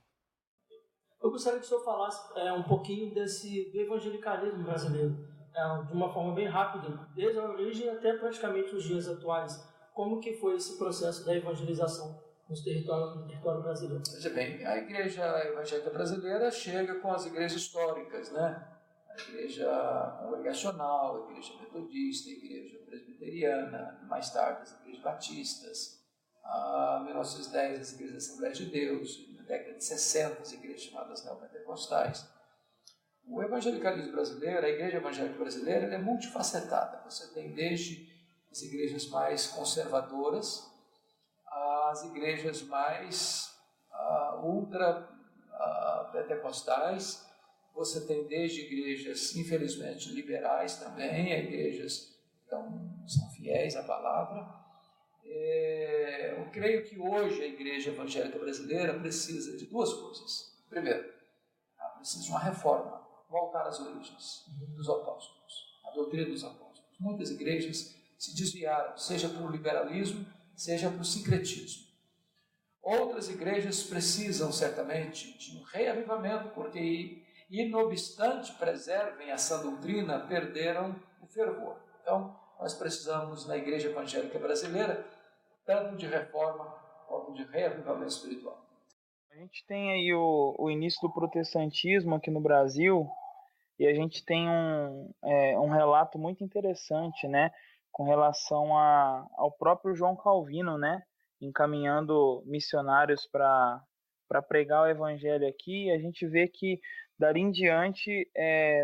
Eu gostaria que o senhor falasse um pouquinho do evangelicalismo brasileiro, de uma forma bem rápida, desde a origem até praticamente os dias atuais. Como que foi esse processo da evangelização no território brasileiro? Veja bem, a igreja evangélica brasileira chega com as igrejas históricas, né? A igreja congregacional, a igreja metodista, a igreja presbiteriana, mais tarde as igrejas batistas, em 1910 as igrejas Assembleias de Deus, na década de 60 as igrejas chamadas neopentecostais. O evangelicalismo brasileiro, a igreja evangélica brasileira, ela é multifacetada. Você tem desde as igrejas mais conservadoras, as igrejas mais ultra-pentecostais, você tem desde igrejas, infelizmente, liberais também, igrejas que são fiéis à palavra. Eu creio que hoje a igreja evangélica brasileira precisa de 2 coisas. Primeiro, ela precisa de uma reforma, voltar às origens dos apóstolos, a doutrina dos apóstolos. Muitas igrejas se desviaram, seja pelo liberalismo, seja para o sincretismo. Outras igrejas precisam certamente de um reavivamento, porque, e não obstante preservem essa doutrina, perderam o fervor. Então, nós precisamos, na igreja evangélica brasileira, tanto de reforma quanto de reavivamento espiritual. A gente tem aí o início do protestantismo aqui no Brasil, e a gente tem um relato muito interessante, né, com relação ao próprio João Calvino, né, encaminhando missionários para pregar o evangelho aqui. A gente vê que dali em diante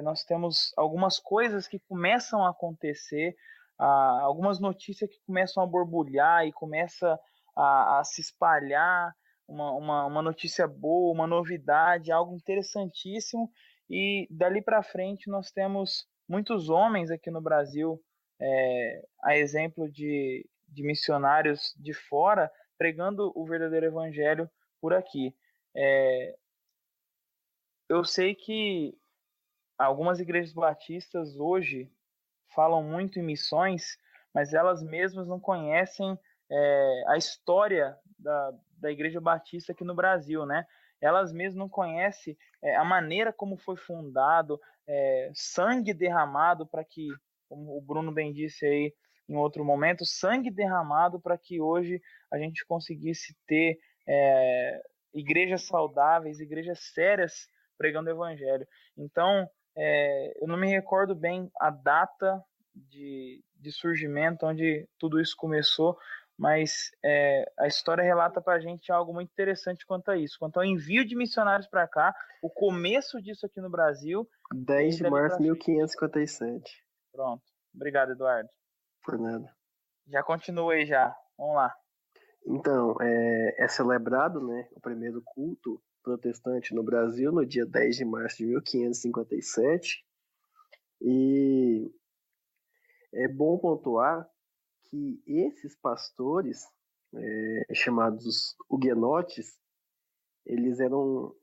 nós temos algumas coisas que começam a acontecer, algumas notícias que começam a borbulhar e começa a se espalhar, uma notícia boa, uma novidade, algo interessantíssimo. E dali para frente nós temos muitos homens aqui no Brasil, a exemplo de missionários de fora, pregando o verdadeiro evangelho por aqui. Eu sei que algumas igrejas batistas hoje falam muito em missões, mas elas mesmas não conhecem a história da igreja batista aqui no Brasil, né? Elas mesmas não conhecem a maneira como foi fundado, sangue derramado para que, como o Bruno bem disse aí em outro momento, sangue derramado para que hoje a gente conseguisse ter igrejas saudáveis, igrejas sérias pregando o evangelho. Então, eu não me recordo bem a data de surgimento, onde tudo isso começou, mas a história relata para a gente algo muito interessante quanto a isso, quanto ao envio de missionários para cá, o começo disso aqui no Brasil. 10 de março de 1557. Pronto. Obrigado, Eduardo. Por nada. Já continua aí já. Vamos lá. Então, é celebrado, né, o primeiro culto protestante no Brasil no dia 10 de março de 1557. E é bom pontuar que esses pastores, chamados huguenotes, eles eram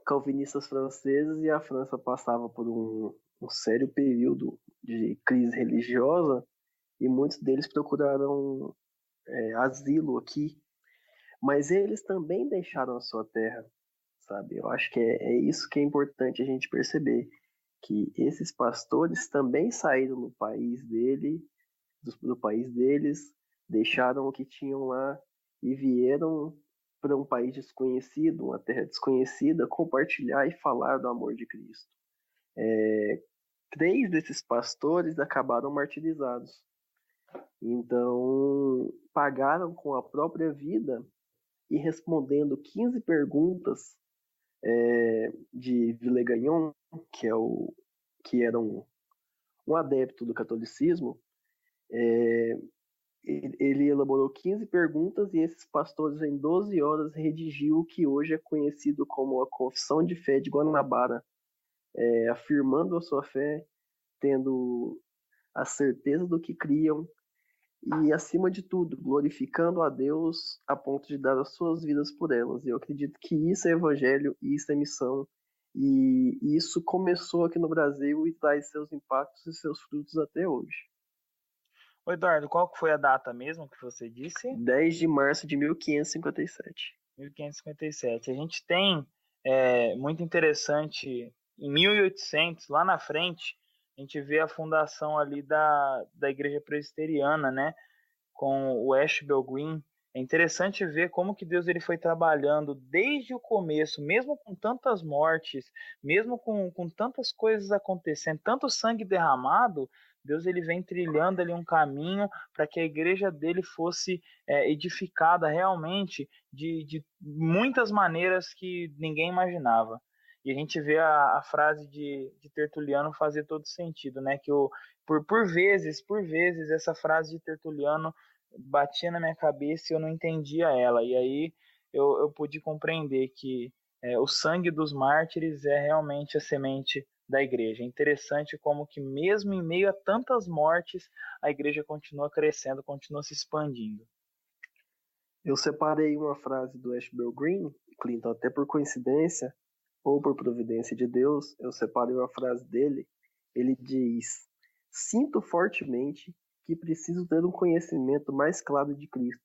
calvinistas franceses, e a França passava por um sério período de crise religiosa, e muitos deles procuraram asilo aqui. Mas eles também deixaram a sua terra, sabe? Eu acho que é isso que é importante a gente perceber, que esses pastores também saíram do país deles, deixaram o que tinham lá e vieram para um país desconhecido, uma terra desconhecida, compartilhar e falar do amor de Cristo. 3 desses pastores acabaram martirizados. Então, pagaram com a própria vida e respondendo 15 perguntas de Villegagnon, que era um adepto do catolicismo. Ele elaborou 15 perguntas, e esses pastores, em 12 horas, redigiu o que hoje é conhecido como a Confissão de Fé de Guanabara, afirmando a sua fé, tendo a certeza do que criam e, acima de tudo, glorificando a Deus a ponto de dar as suas vidas por elas. E eu acredito que isso é evangelho, isso é missão, e isso começou aqui no Brasil e traz seus impactos e seus frutos até hoje. Ô Eduardo, qual que foi a data mesmo que você disse? 10 de março de 1557. 1557. A gente tem, muito interessante, em 1800, lá na frente, a gente vê a fundação ali da igreja presbiteriana, né, com o Ashbel Green. É interessante ver como que Deus ele foi trabalhando desde o começo, mesmo com tantas mortes, mesmo com tantas coisas acontecendo, tanto sangue derramado. Deus ele vem trilhando ali um caminho para que a igreja dele fosse edificada realmente de muitas maneiras que ninguém imaginava. E a gente vê a frase de Tertuliano fazer todo sentido, né? Que por vezes, essa frase de Tertuliano batia na minha cabeça e eu não entendia ela. E aí eu pude compreender que o sangue dos mártires é realmente a semente da igreja. É interessante como que mesmo em meio a tantas mortes, a igreja continua crescendo, continua se expandindo. Eu separei uma frase do Ashbel Green, Clinton, até por coincidência ou por providência de Deus. Eu separei uma frase dele. Ele diz: sinto fortemente que preciso ter um conhecimento mais claro de Cristo,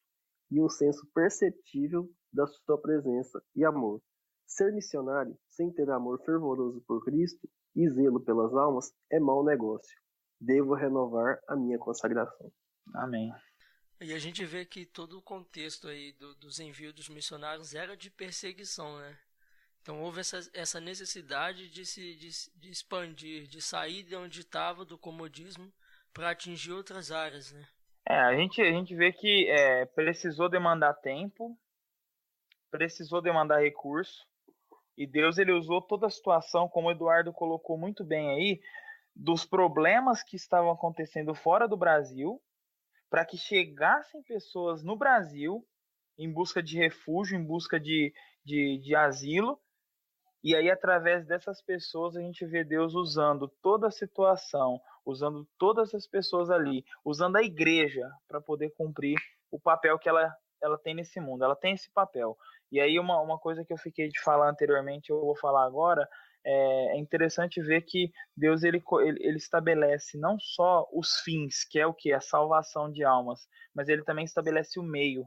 e um senso perceptível da sua presença e amor. Ser missionário sem ter amor fervoroso por Cristo e zelo pelas almas é mau negócio. Devo renovar a minha consagração. Amém. E a gente vê que todo o contexto aí dos envios dos missionários era de perseguição, né? Então houve essa necessidade de expandir, de sair de onde estava, do comodismo, para atingir outras áreas, né? A gente vê que precisou demandar tempo, precisou demandar recurso, e Deus ele usou toda a situação, como o Eduardo colocou muito bem aí, dos problemas que estavam acontecendo fora do Brasil, para que chegassem pessoas no Brasil em busca de refúgio, em busca de asilo. E aí, através dessas pessoas, a gente vê Deus usando toda a situação, usando todas as pessoas ali, usando a igreja para poder cumprir o papel que ela tem nesse mundo. Ela tem esse papel. E aí, uma coisa que eu fiquei de falar anteriormente, eu vou falar agora, é interessante ver que Deus ele estabelece não só os fins, que é o que? A salvação de almas, mas ele também estabelece o meio,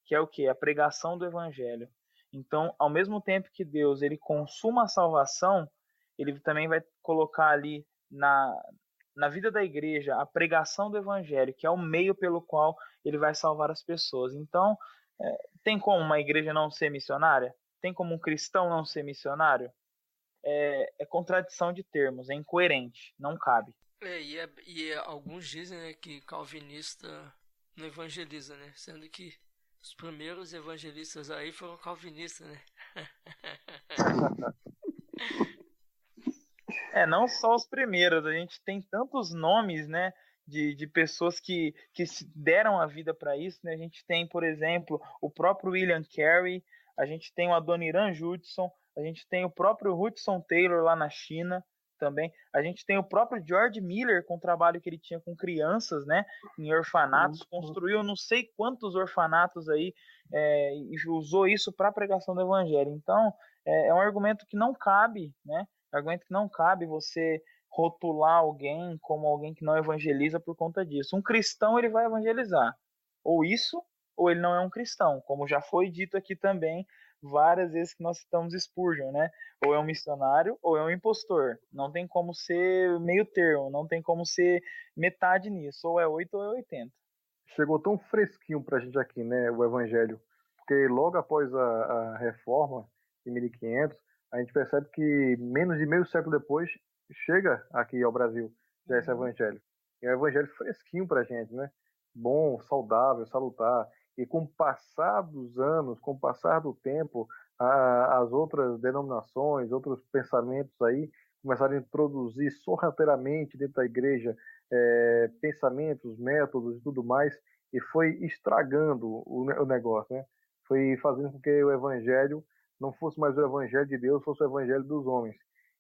que é o que? A pregação do evangelho. Então, ao mesmo tempo que Deus ele consuma a salvação, ele também vai colocar ali na vida da igreja a pregação do evangelho, que é o meio pelo qual ele vai salvar as pessoas. Então, tem como uma igreja não ser missionária? Tem como um cristão não ser missionário? É contradição de termos, é incoerente, não cabe. Alguns dizem, né, que calvinista não evangeliza, né? Sendo que os primeiros evangelistas aí foram calvinistas, né? Não só os primeiros, a gente tem tantos nomes, né, de pessoas que se deram a vida para isso, né? A gente tem, por exemplo, o próprio William Carey, a gente tem o Adoniran Judson, a gente tem o próprio Hudson Taylor lá na China também, a gente tem o próprio George Miller com o trabalho que ele tinha com crianças, né, em orfanatos, construiu não sei quantos orfanatos aí e usou isso para a pregação do evangelho. Então, é um argumento que não cabe, né? Argumento que não cabe você rotular alguém como alguém que não evangeliza por conta disso. Um cristão, ele vai evangelizar. Ou isso, ou ele não é um cristão, como já foi dito aqui também várias vezes que nós citamos Spurgeon, né? Ou é um missionário, ou é um impostor. Não tem como ser meio termo, não tem como ser metade nisso. Ou é 8 ou é 80. Chegou tão fresquinho pra gente aqui, né, o evangelho, porque logo após a reforma, em 1500, a gente percebe que menos de meio século depois chega aqui ao Brasil já esse evangelho. E é um evangelho fresquinho pra gente, né? Bom, saudável, salutar. E com o passar dos anos, com o passar do tempo, as outras denominações, outros pensamentos aí começaram a introduzir sorrateiramente dentro da igreja pensamentos, métodos e tudo mais, e foi estragando o negócio, né? Foi fazendo com que o evangelho não fosse mais o evangelho de Deus, fosse o evangelho dos homens.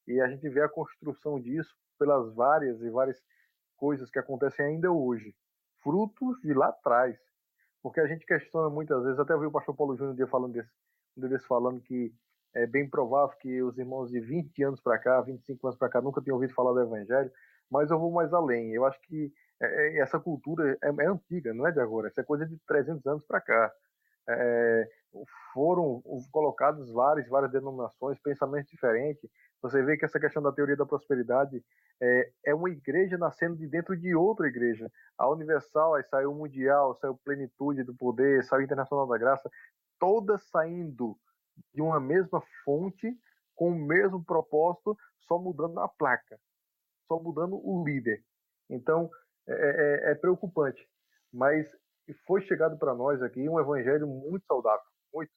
E a gente vê a construção disso pelas várias e várias coisas que acontecem ainda hoje, frutos de lá atrás. Porque a gente questiona muitas vezes, até ouvi o pastor Paulo Júnior um dia falando que é bem provável que os irmãos de 20 anos para cá, 25 anos para cá, nunca tinham ouvido falar do evangelho, mas eu vou mais além. Eu acho que essa cultura é antiga, não é de agora, essa é coisa de 300 anos para cá. Foram colocados várias denominações, pensamentos diferentes. Você vê que essa questão da teoria da prosperidade é uma igreja nascendo de dentro de outra igreja. A Universal, aí saiu o Mundial, saiu Plenitude do Poder, saiu o Internacional da Graça, todas saindo de uma mesma fonte, com o mesmo propósito, só mudando a placa, só mudando o líder. Então, é preocupante. Mas foi chegado para nós aqui um evangelho muito saudável, muito.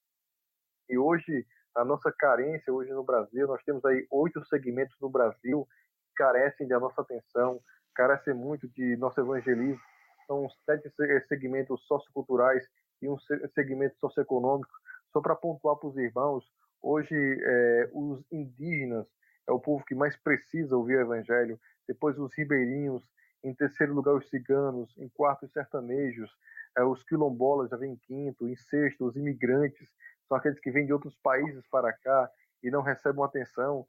E hoje, a nossa carência, hoje no Brasil, nós temos aí 8 segmentos no Brasil que carecem da nossa atenção, carecem muito de nosso evangelismo. São 7 segmentos socioculturais e um segmento socioeconômico. Só para pontuar para os irmãos, hoje os indígenas é o povo que mais precisa ouvir o evangelho, depois os ribeirinhos, em terceiro lugar os ciganos, em quarto os sertanejos, os quilombolas já vêm em quinto, em sexto os imigrantes, são aqueles que vêm de outros países para cá e não recebem atenção,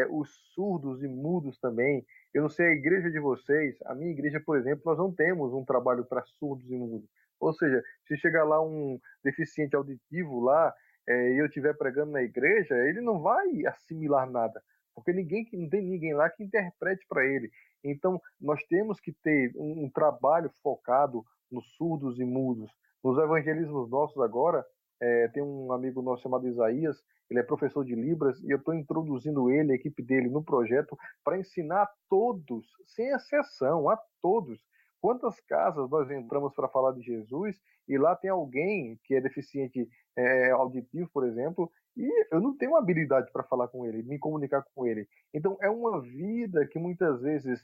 os surdos e mudos também. Eu não sei a igreja de vocês, a minha igreja, por exemplo, nós não temos um trabalho para surdos e mudos. Ou seja, se chegar lá um deficiente auditivo lá e eu estiver pregando na igreja, ele não vai assimilar nada, porque não tem ninguém lá que interprete para ele. Então, nós temos que ter um trabalho focado nos surdos e mudos. Nos evangelismos nossos agora, tem um amigo nosso chamado Isaías, ele é professor de Libras, e eu estou introduzindo ele, a equipe dele, no projeto para ensinar a todos, sem exceção, a todos. Quantas casas nós entramos para falar de Jesus e lá tem alguém que é deficiente auditivo, por exemplo, e eu não tenho habilidade para falar com ele, me comunicar com ele. Então, é uma vida que muitas vezes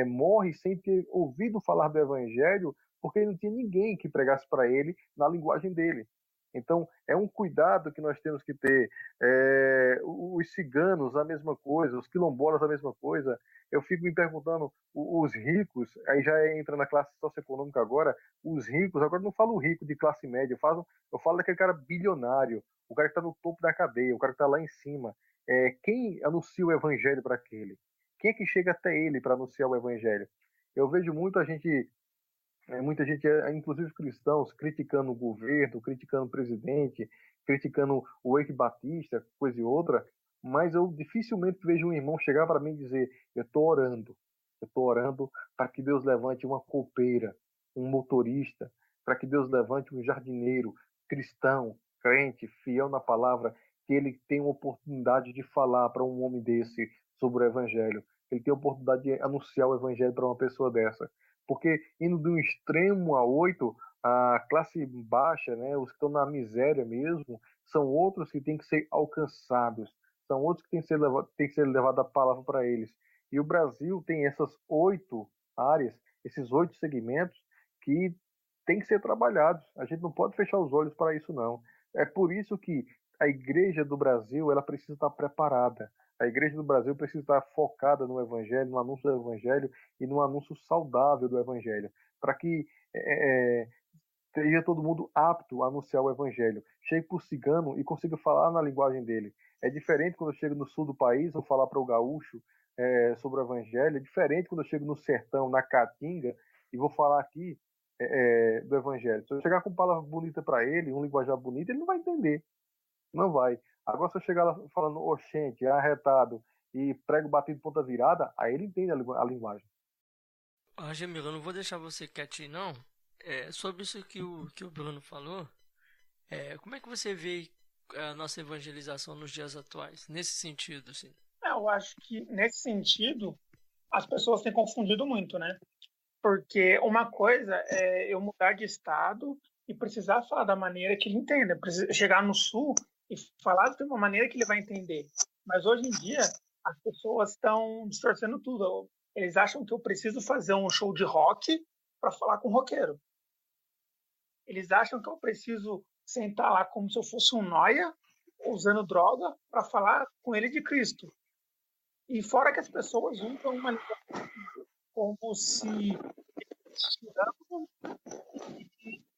morre sem ter ouvido falar do Evangelho, porque não tinha ninguém que pregasse para ele na linguagem dele. Então, é um cuidado que nós temos que ter. Os ciganos, a mesma coisa, os quilombolas, a mesma coisa. Eu fico me perguntando, os ricos, aí já entra na classe socioeconômica agora, os ricos, agora não falo rico de classe média, eu falo daquele cara bilionário, o cara que está no topo da cadeia, o cara que está lá em cima. Quem anuncia o evangelho para aquele? Quem é que chega até ele para anunciar o evangelho? Eu vejo muita gente, inclusive os cristãos, criticando o governo, criticando o presidente, criticando o Eike Batista, coisa e outra, mas eu dificilmente vejo um irmão chegar para mim e dizer, eu estou orando para que Deus levante uma copeira, um motorista, para que Deus levante um jardineiro, cristão, crente, fiel na palavra, que ele tenha uma oportunidade de falar para um homem desse sobre o evangelho, que ele tenha a oportunidade de anunciar o evangelho para uma pessoa dessa. Porque indo de um extremo a 8, a classe baixa, né, os que estão na miséria mesmo, são outros que têm que ser alcançados, são outros que têm que ser levado a palavra para eles. E o Brasil tem essas 8 áreas, esses 8 segmentos que têm que ser trabalhados. A gente não pode fechar os olhos para isso, não. É por isso que a igreja do Brasil ela precisa estar preparada. A igreja do Brasil precisa estar focada no evangelho, no anúncio do evangelho e no anúncio saudável do evangelho, para que esteja todo mundo apto a anunciar o evangelho. Chegue para o cigano e consiga falar na linguagem dele. É diferente quando eu chego no sul do país, vou falar para o gaúcho sobre o evangelho. É diferente quando eu chego no sertão, na caatinga, e vou falar aqui do evangelho. Se eu chegar com palavra bonita para ele, um linguajar bonito, ele não vai entender. Não vai. Agora, se eu chegar lá falando oxente, arretado e prego batido ponta virada, aí ele entende a linguagem. Gemilo, eu não vou deixar você quietinho, não. Sobre isso que o Bruno falou, como é que você vê a nossa evangelização nos dias atuais, nesse sentido, assim? Eu acho que, nesse sentido, as pessoas têm confundido muito, né? Porque uma coisa é eu mudar de estado e precisar falar da maneira que ele entenda. Chegar no sul e falar de uma maneira que ele vai entender. Mas hoje em dia, as pessoas estão distorcendo tudo. Eles acham que eu preciso fazer um show de rock para falar com um roqueiro. Eles acham que eu preciso sentar lá como se eu fosse um noia, usando droga, para falar com ele de Cristo. E fora que as pessoas usam uma linguagem como se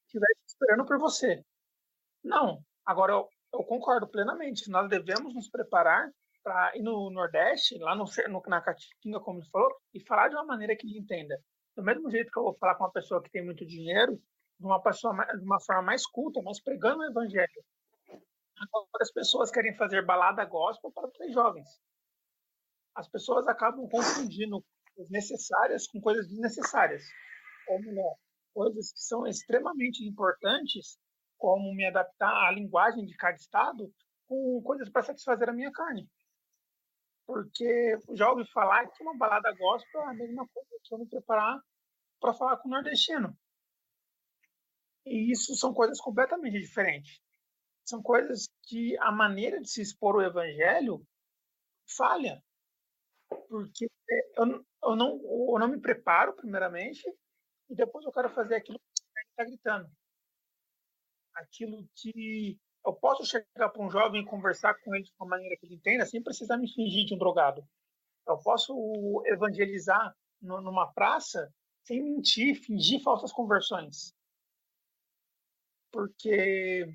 estivesse esperando por você. Não. Agora, eu concordo plenamente. Nós devemos nos preparar para ir no Nordeste, lá na Caatinga, como ele falou, e falar de uma maneira que ele entenda. Do mesmo jeito que eu vou falar com uma pessoa que tem muito dinheiro, de uma forma mais culta, mas pregando o evangelho. Agora, as pessoas querem fazer balada gospel para os jovens. As pessoas acabam confundindo coisas necessárias com coisas desnecessárias. Ou melhor, coisas que são extremamente importantes, como me adaptar à linguagem de cada estado, com coisas para satisfazer a minha carne. Porque já ouvi falar que uma balada gospel é a mesma coisa que eu me preparar para falar com o nordestino. E isso são coisas completamente diferentes. São coisas que a maneira de se expor o evangelho falha. Porque eu não me preparo, primeiramente, e depois eu quero fazer aquilo que ele está gritando. Aquilo que eu posso chegar para um jovem e conversar com ele de uma maneira que ele entenda, sem precisar me fingir de um drogado. Eu posso evangelizar numa praça sem mentir, fingir falsas conversões. Porque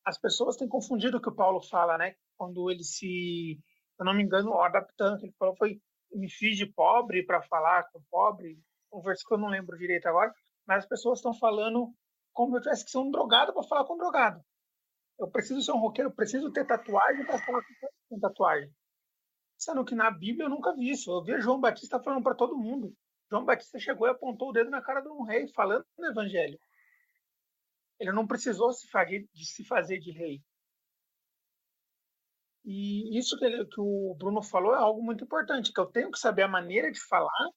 as pessoas têm confundido o que o Paulo fala, né? Quando ele se, se eu não me engano, adaptando, o que ele falou foi me fiz de pobre para falar com pobre, um versículo que eu não lembro direito agora, mas as pessoas estão falando como eu tivesse que ser um drogado para falar com um drogado. Eu preciso ser um roqueiro, eu preciso ter tatuagem para falar com tatuagem. Sendo que na Bíblia eu nunca vi isso. Eu vi João Batista falando para todo mundo. João Batista chegou e apontou o dedo na cara de um rei, falando no evangelho. Ele não precisou se fazer de rei. E isso que o Bruno falou é algo muito importante, que eu tenho que saber a maneira de falar,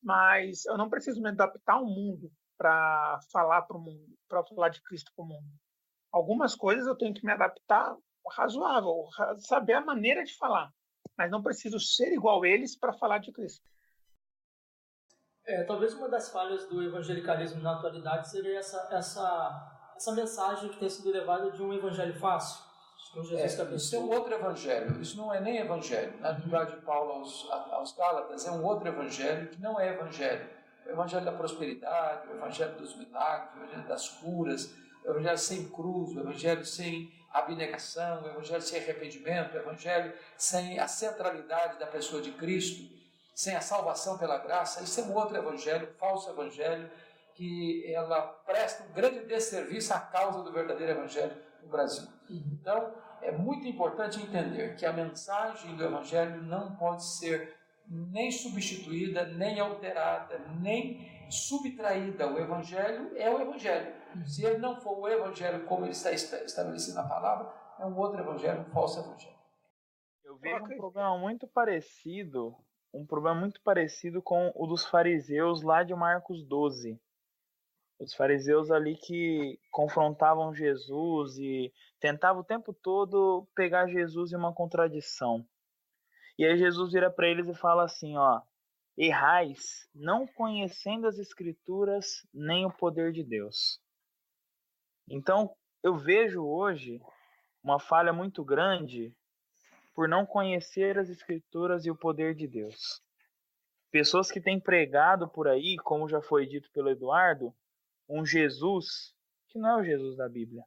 mas eu não preciso me adaptar ao mundo para falar para o mundo, para falar de Cristo para o mundo. Algumas coisas eu tenho que me adaptar razoável, saber a maneira de falar, mas não preciso ser igual a eles para falar de Cristo. Talvez uma das falhas do evangelicalismo na atualidade seria essa mensagem que tem sido levada de um evangelho fácil. Isso é um outro evangelho, isso não é nem evangelho. Na verdade, de Paulo aos Gálatas é um outro evangelho que não é evangelho. O evangelho da prosperidade, o evangelho dos milagres, o evangelho das curas, o evangelho sem cruz, o evangelho sem abnegação, o evangelho sem arrependimento, o evangelho sem a centralidade da pessoa de Cristo, sem a salvação pela graça. Isso é um outro evangelho, falso evangelho, que ela presta um grande desserviço à causa do verdadeiro evangelho no Brasil. Então, é muito importante entender que a mensagem do evangelho não pode ser nem substituída, nem alterada, nem subtraída. O evangelho é o evangelho. Se ele não for o evangelho como ele está estabelecido na palavra, é um outro evangelho, um falso evangelho. Eu vejo um problema muito parecido com o dos fariseus lá de Marcos 12. Os fariseus ali que confrontavam Jesus e tentavam o tempo todo pegar Jesus em uma contradição. E aí Jesus vira para eles e fala assim, errais, não conhecendo as Escrituras nem o poder de Deus. Então, eu vejo hoje uma falha muito grande por não conhecer as Escrituras e o poder de Deus. Pessoas que têm pregado por aí, como já foi dito pelo Eduardo, um Jesus que não é o Jesus da Bíblia.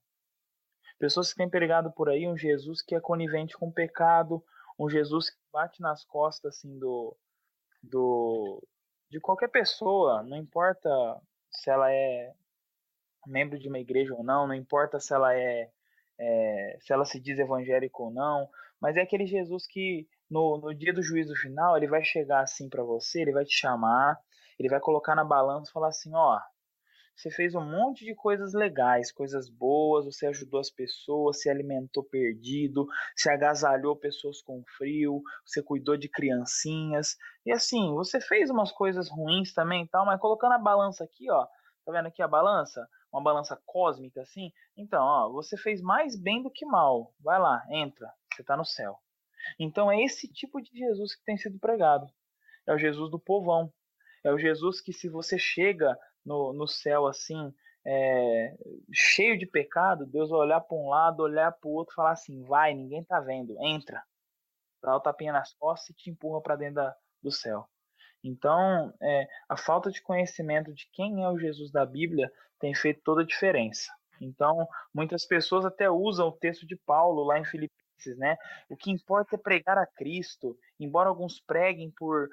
Pessoas que têm pregado por aí um Jesus que é conivente com o pecado, um Jesus que bate nas costas assim, de qualquer pessoa, não importa se ela é membro de uma igreja ou não importa se ela se ela se diz evangélica ou não, mas é aquele Jesus que no dia do juízo final ele vai chegar assim para você, ele vai te chamar, ele vai colocar na balança e falar assim, você fez um monte de coisas legais, coisas boas, você ajudou as pessoas, você alimentou perdido, você agasalhou pessoas com frio, você cuidou de criancinhas, e assim, você fez umas coisas ruins também e tal, mas colocando a balança aqui, tá vendo aqui a balança? Uma balança cósmica assim, então, você fez mais bem do que mal, vai lá, entra, você tá no céu. Então é esse tipo de Jesus que tem sido pregado, é o Jesus do povão, é o Jesus que se você chega no céu assim, cheio de pecado, Deus vai olhar para um lado, olhar para o outro e falar assim, vai, ninguém tá vendo, entra, dá o tapinha nas costas e te empurra para dentro do céu. Então, a falta de conhecimento de quem é o Jesus da Bíblia tem feito toda a diferença. Então, muitas pessoas até usam o texto de Paulo lá em Filipenses, né? O que importa é pregar a Cristo, embora alguns preguem por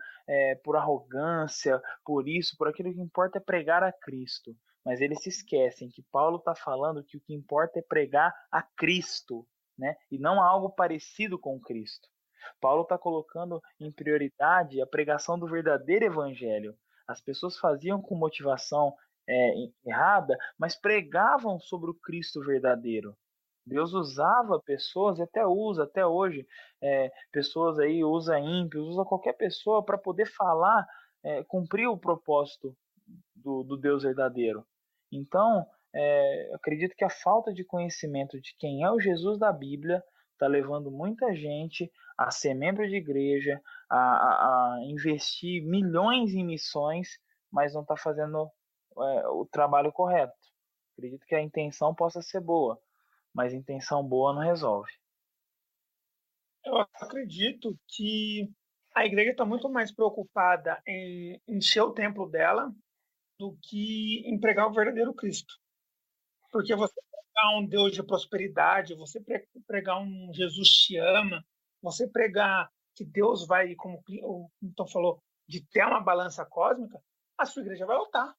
arrogância, por isso, por aquilo, que importa é pregar a Cristo. Mas eles se esquecem que Paulo está falando que o que importa é pregar a Cristo, né? E não algo parecido com Cristo. Paulo está colocando em prioridade a pregação do verdadeiro evangelho. As pessoas faziam com motivação errada, mas pregavam sobre o Cristo verdadeiro. Deus usava pessoas, e até usa, até hoje, pessoas aí, usa ímpios, usa qualquer pessoa para poder falar, cumprir o propósito do Deus verdadeiro. Então, acredito que a falta de conhecimento de quem é o Jesus da Bíblia está levando muita gente a ser membro de igreja, a investir milhões em missões, mas não está fazendo o trabalho correto. Acredito que a intenção possa ser boa, mas intenção boa não resolve. Eu acredito que a igreja está muito mais preocupada em encher o templo dela do que em pregar o verdadeiro Cristo. Porque você pregar um Deus de prosperidade, você pregar um Jesus te ama, você pregar que Deus vai, como o Clinton falou, de ter uma balança cósmica, a sua igreja vai lotar.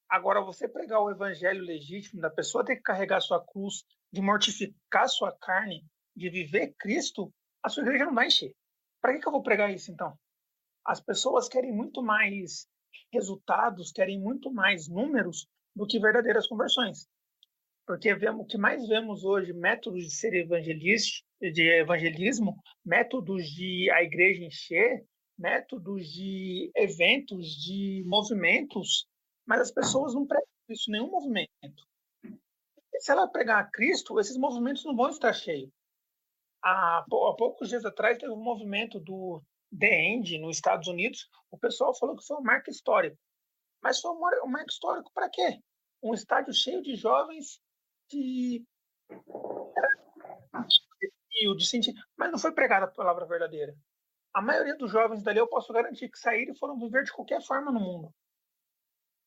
Agora, você pregar o evangelho legítimo, da pessoa ter que carregar sua cruz, de mortificar sua carne, de viver Cristo, a sua igreja não vai encher. Para que eu vou pregar isso, então? As pessoas querem muito mais resultados, querem muito mais números do que verdadeiras conversões. Porque o que mais vemos hoje, métodos de ser evangelismo, métodos de a igreja encher, métodos de eventos, de movimentos, mas as pessoas não pregam isso em nenhum movimento. E se ela pregar a Cristo, esses movimentos não vão estar cheios. Há poucos dias atrás teve um movimento do The End nos Estados Unidos, o pessoal falou que foi um marco histórico. Mas foi um marco histórico para quê? Um estádio cheio de jovens de sentir, mas não foi pregada a palavra verdadeira. A maioria dos jovens dali eu posso garantir que saíram e foram viver de qualquer forma no mundo.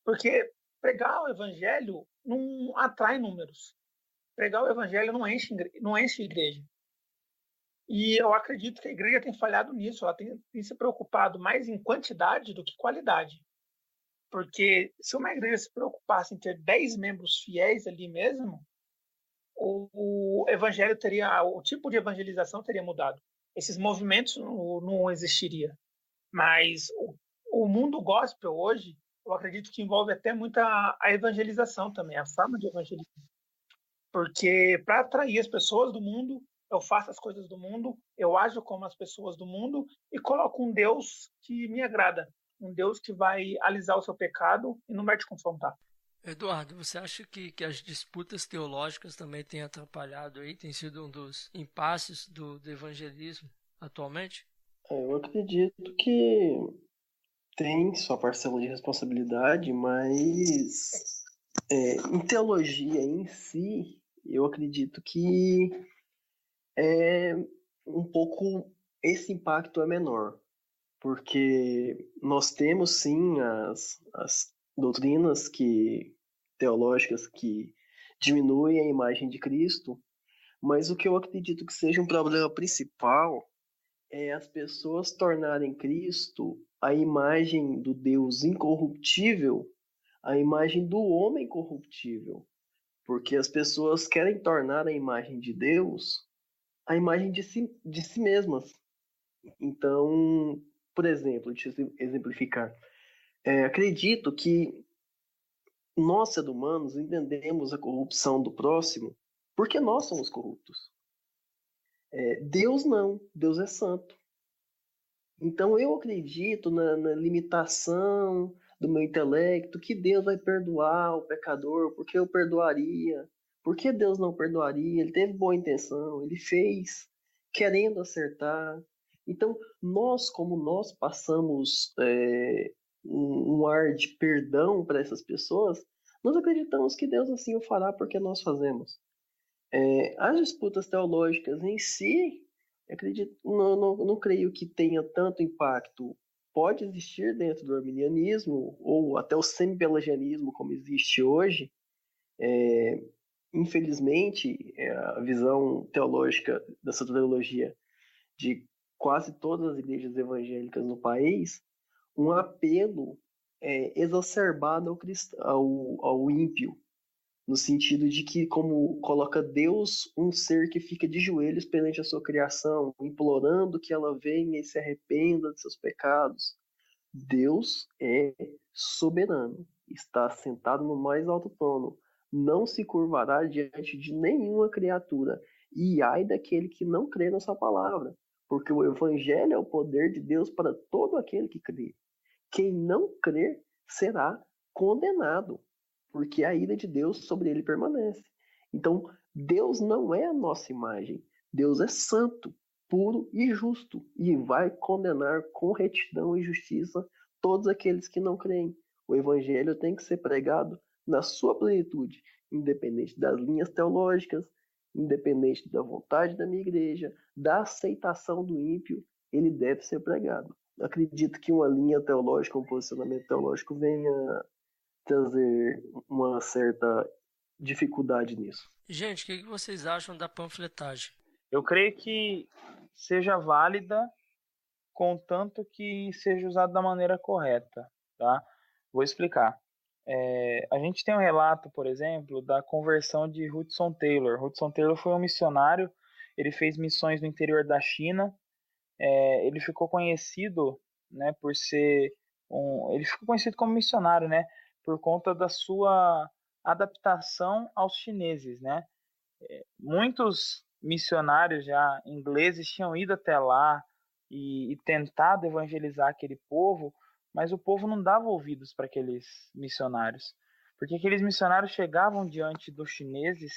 Porque pregar o evangelho não atrai números. Pregar o evangelho não enche igreja. E eu acredito que a igreja tem falhado nisso. Ela tem se preocupado mais em quantidade do que qualidade. Porque se uma igreja se preocupasse em ter 10 membros fiéis ali mesmo, o evangelho o tipo de evangelização teria mudado. Esses movimentos não existiria. Mas o mundo gospel hoje, eu acredito que envolve até muita a evangelização também, a forma de evangelizar. Porque para atrair as pessoas do mundo, eu faço as coisas do mundo, eu ajo como as pessoas do mundo e coloco um Deus que me agrada. Um Deus que vai alisar o seu pecado e não vai te confrontar. Eduardo, você acha que as disputas teológicas também têm atrapalhado aí, tem sido um dos impasses do evangelismo atualmente? Eu acredito que tem sua parcela de responsabilidade, mas em teologia em si, eu acredito que um pouco esse impacto é menor, porque nós temos sim as doutrinas teológicas que diminuem a imagem de Cristo, mas o que eu acredito que seja um problema principal é as pessoas tornarem Cristo a imagem do Deus incorruptível, a imagem do homem corruptível, porque as pessoas querem tornar a imagem de Deus a imagem de si mesmas. Então, por exemplo, deixa eu exemplificar. Acredito que nós, seres humanos, entendemos a corrupção do próximo porque nós somos corruptos. Deus não, Deus é santo. Então eu acredito na limitação do meu intelecto, que Deus vai perdoar o pecador, porque eu perdoaria. Por que Deus não perdoaria? Ele teve boa intenção, ele fez querendo acertar. Então, como nós passamos um ar de perdão para essas pessoas, nós acreditamos que Deus assim o fará porque nós fazemos. As disputas teológicas em si, acredito, não creio que tenha tanto impacto. Pode existir dentro do arminianismo, ou até o semi-pelagianismo, como existe hoje. Infelizmente, a visão teológica da soteriologia de quase todas as igrejas evangélicas no país, um apelo exacerbado ao ímpio, no sentido de que, como coloca Deus um ser que fica de joelhos perante a sua criação, implorando que ela venha e se arrependa de seus pecados. Deus é soberano, está sentado no mais alto trono, não se curvará diante de nenhuma criatura, e ai daquele que não crê na sua palavra, porque o evangelho é o poder de Deus para todo aquele que crê. Quem não crer será condenado, porque a ira de Deus sobre ele permanece. Então, Deus não é a nossa imagem. Deus é santo, puro e justo, e vai condenar com retidão e justiça todos aqueles que não creem. O evangelho tem que ser pregado na sua plenitude, independente das linhas teológicas, independente da vontade da minha igreja, da aceitação do ímpio, ele deve ser pregado. Acredito que uma linha teológica, um posicionamento teológico venha trazer uma certa dificuldade nisso. Gente, o que vocês acham da panfletagem? Eu creio que seja válida, contanto que seja usada da maneira correta, tá? Vou explicar. A gente tem um relato, por exemplo, da conversão de Hudson Taylor. Hudson Taylor foi um missionário, ele fez missões no interior da China. Ele ficou conhecido, né, por ser ele ficou conhecido como missionário, né, por conta da sua adaptação aos chineses, né. Muitos missionários já ingleses tinham ido até lá e tentado evangelizar aquele povo, mas o povo não dava ouvidos para aqueles missionários, porque aqueles missionários chegavam diante dos chineses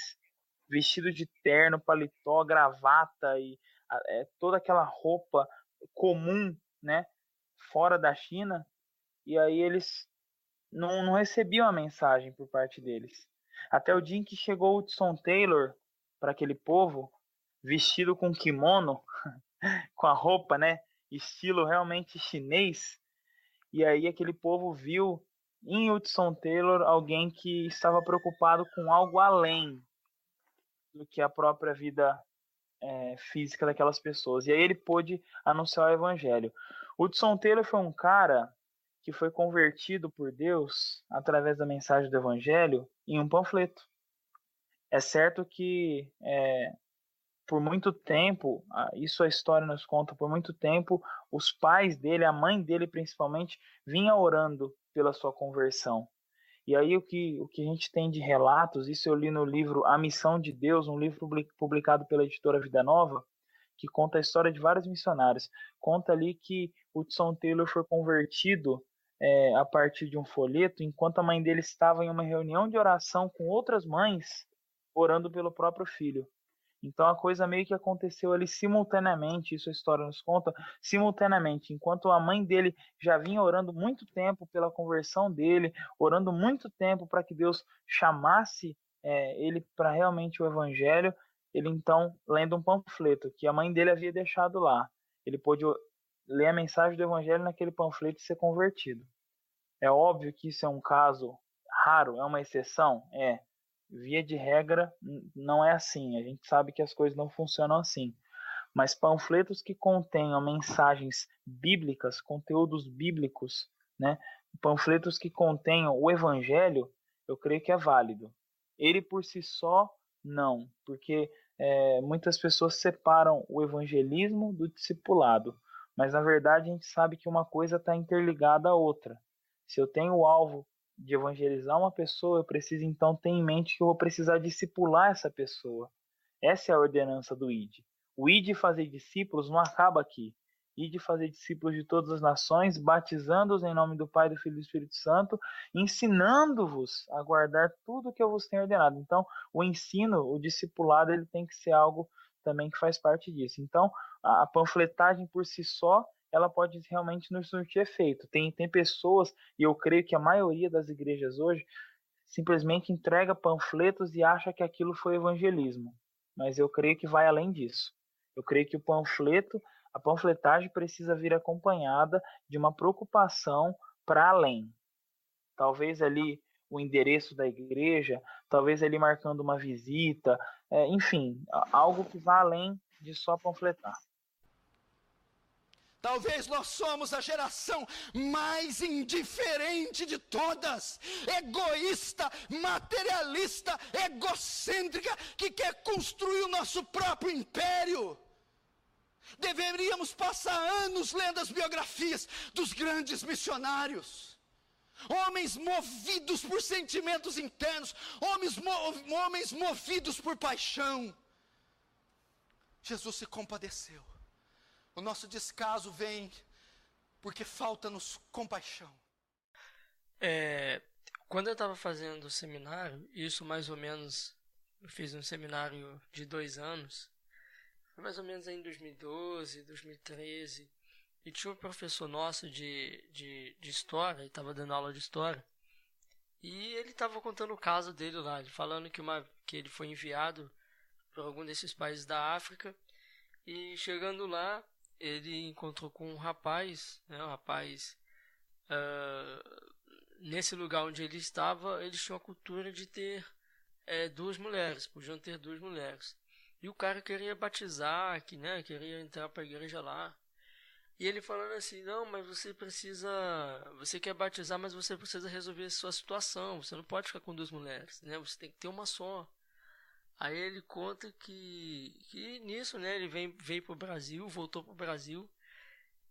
vestidos de terno, paletó, gravata e toda aquela roupa comum, né, fora da China, e aí eles não recebiam a mensagem por parte deles. Até o dia em que chegou o Hudson Taylor para aquele povo, vestido com kimono, com a roupa, né, estilo realmente chinês, e aí aquele povo viu em Hudson Taylor alguém que estava preocupado com algo além do que a própria vida física daquelas pessoas. E aí ele pôde anunciar o evangelho. Hudson Taylor foi um cara que foi convertido por Deus através da mensagem do evangelho em um panfleto. É certo que por muito tempo, isso a história nos conta, por muito tempo, os pais dele, a mãe dele principalmente, vinha orando pela sua conversão. E aí o que a gente tem de relatos, isso eu li no livro A Missão de Deus, um livro publicado pela editora Vida Nova, que conta a história de vários missionários. Conta ali que Hudson Taylor foi convertido a partir de um folheto, enquanto a mãe dele estava em uma reunião de oração com outras mães, orando pelo próprio filho. Então a coisa meio que aconteceu ali simultaneamente, isso a história nos conta, simultaneamente, enquanto a mãe dele já vinha orando muito tempo pela conversão dele, orando muito tempo para que Deus chamasse ele para realmente o evangelho, ele então, lendo um panfleto que a mãe dele havia deixado lá, ele pôde ler a mensagem do evangelho naquele panfleto e ser convertido. É óbvio que isso é um caso raro, é uma exceção? Via de regra, não é assim. A gente sabe que as coisas não funcionam assim. Mas panfletos que contenham mensagens bíblicas, conteúdos bíblicos, né? Panfletos que contenham o evangelho, eu creio que é válido. Ele por si só, não. Porque muitas pessoas separam o evangelismo do discipulado. Mas, na verdade, a gente sabe que uma coisa está interligada à outra. Se eu tenho o alvo de evangelizar uma pessoa, eu preciso então ter em mente que eu vou precisar discipular essa pessoa. Essa é a ordenança do ID. O ID fazer discípulos não acaba aqui. ID fazer discípulos de todas as nações, batizando-os em nome do Pai, do Filho e do Espírito Santo, ensinando-vos a guardar tudo que eu vos tenho ordenado. Então, o ensino, o discipulado, ele tem que ser algo também que faz parte disso. Então, a panfletagem por si só, ela pode realmente nos surtir efeito. Tem pessoas, e eu creio que a maioria das igrejas hoje, simplesmente entrega panfletos e acha que aquilo foi evangelismo. Mas eu creio que vai além disso. Eu creio que a panfletagem precisa vir acompanhada de uma preocupação para além. Talvez ali o endereço da igreja, talvez ali marcando uma visita, enfim, algo que vá além de só panfletar. Talvez nós somos a geração mais indiferente de todas, egoísta, materialista, egocêntrica, que quer construir o nosso próprio império. Deveríamos passar anos lendo as biografias dos grandes missionários. Homens movidos por sentimentos internos, homens movidos por paixão. Jesus se compadeceu. O nosso descaso vem porque falta-nos compaixão. Quando eu estava fazendo o seminário, isso mais ou menos, eu fiz um seminário de 2 anos, foi mais ou menos em 2012, 2013, e tinha um professor nosso de história, ele estava dando aula de história, e ele estava contando o caso dele lá, ele falando que ele foi enviado para algum desses países da África, e chegando lá, ele encontrou com um rapaz, né, nesse lugar onde ele estava, eles tinham a cultura de ter 2 mulheres, podiam ter 2 mulheres. E o cara queria batizar, queria entrar para a igreja lá. E ele falando assim, não, mas você quer batizar, mas você precisa resolver a sua situação, você não pode ficar com 2 mulheres, né? Você tem que ter uma só. Aí ele conta que nisso, né, ele veio pro Brasil, voltou pro Brasil,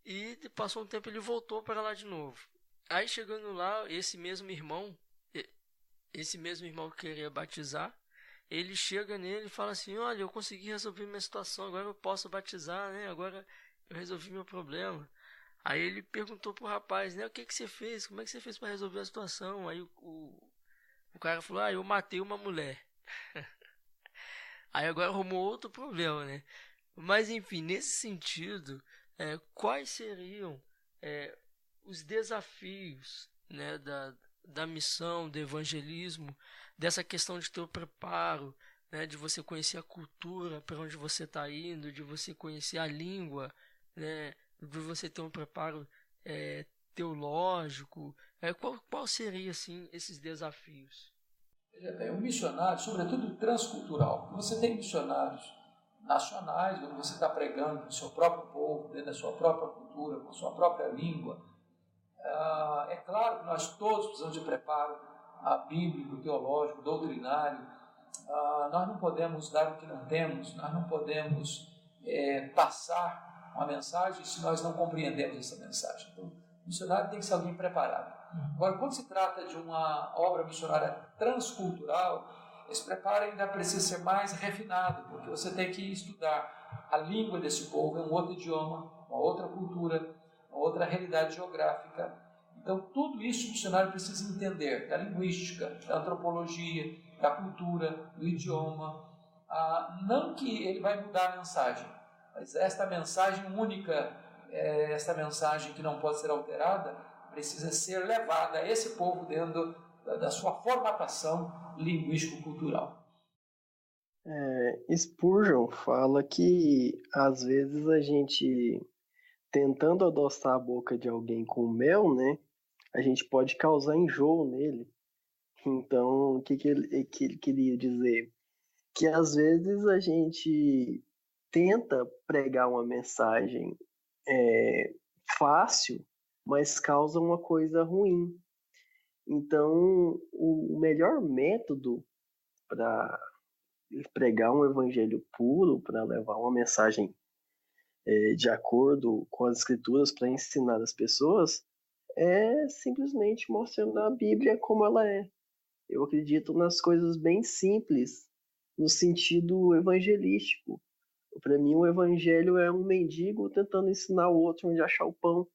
e passou um tempo ele voltou para lá de novo. Aí chegando lá, esse mesmo irmão que queria batizar, ele chega nele e fala assim, olha, eu consegui resolver minha situação, agora eu posso batizar, né? Agora eu resolvi meu problema. Aí ele perguntou pro rapaz, né? O que você fez? Como é que você fez para resolver a situação? Aí o cara falou, eu matei uma mulher. Aí agora arrumou outro problema, né? Mas enfim, nesse sentido, quais seriam os desafios, né, da missão, do evangelismo, dessa questão de ter o preparo, né, de você conhecer a cultura para onde você está indo, de você conhecer a língua, né, de você ter um preparo teológico, qual seria assim esses desafios? Um missionário, sobretudo transcultural. Você tem missionários nacionais, onde você está pregando no seu próprio povo, dentro da sua própria cultura, com a sua própria língua. É claro que nós todos precisamos de preparo bíblico, teológico, doutrinário. Nós não podemos dar o que não temos, nós não podemos passar uma mensagem se nós não compreendemos essa mensagem. Então, o missionário tem que ser alguém preparado. Agora, quando se trata de uma obra missionária transcultural, esse preparo ainda precisa ser mais refinado, porque você tem que estudar a língua desse povo, é um outro idioma, uma outra cultura, uma outra realidade geográfica. Então, tudo isso o missionário precisa entender, da linguística, da antropologia, da cultura, do idioma. Não que ele vai mudar a mensagem, mas esta mensagem única, esta mensagem que não pode ser alterada, precisa ser levada a esse povo dentro da sua formatação linguístico-cultural. Spurgeon fala que às vezes a gente, tentando adoçar a boca de alguém com mel, né, a gente pode causar enjoo nele. Então, o que ele queria dizer? Que às vezes a gente tenta pregar uma mensagem fácil, mas causa uma coisa ruim. Então, o melhor método para pregar um evangelho puro, para levar uma mensagem de acordo com as escrituras para ensinar as pessoas, é simplesmente mostrando a Bíblia como ela é. Eu acredito nas coisas bem simples, no sentido evangelístico. Para mim, o evangelho é um mendigo tentando ensinar o outro onde achar o pão.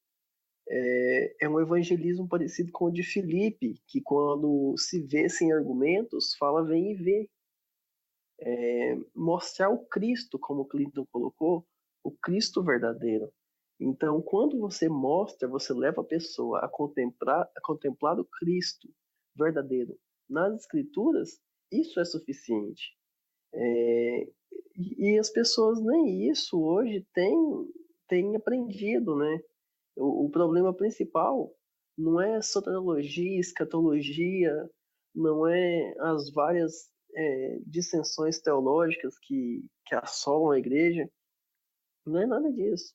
É um evangelismo parecido com o de Filipe, que quando se vê sem argumentos, fala vem e vê. Mostrar o Cristo, como o Clinton colocou, o Cristo verdadeiro. Então, quando você mostra, você leva a pessoa a contemplar o Cristo verdadeiro nas Escrituras, isso é suficiente. E as pessoas nem isso hoje têm aprendido, né? O problema principal não é soteriologia, escatologia, não é as várias dissensões teológicas que assolam a igreja, não é nada disso.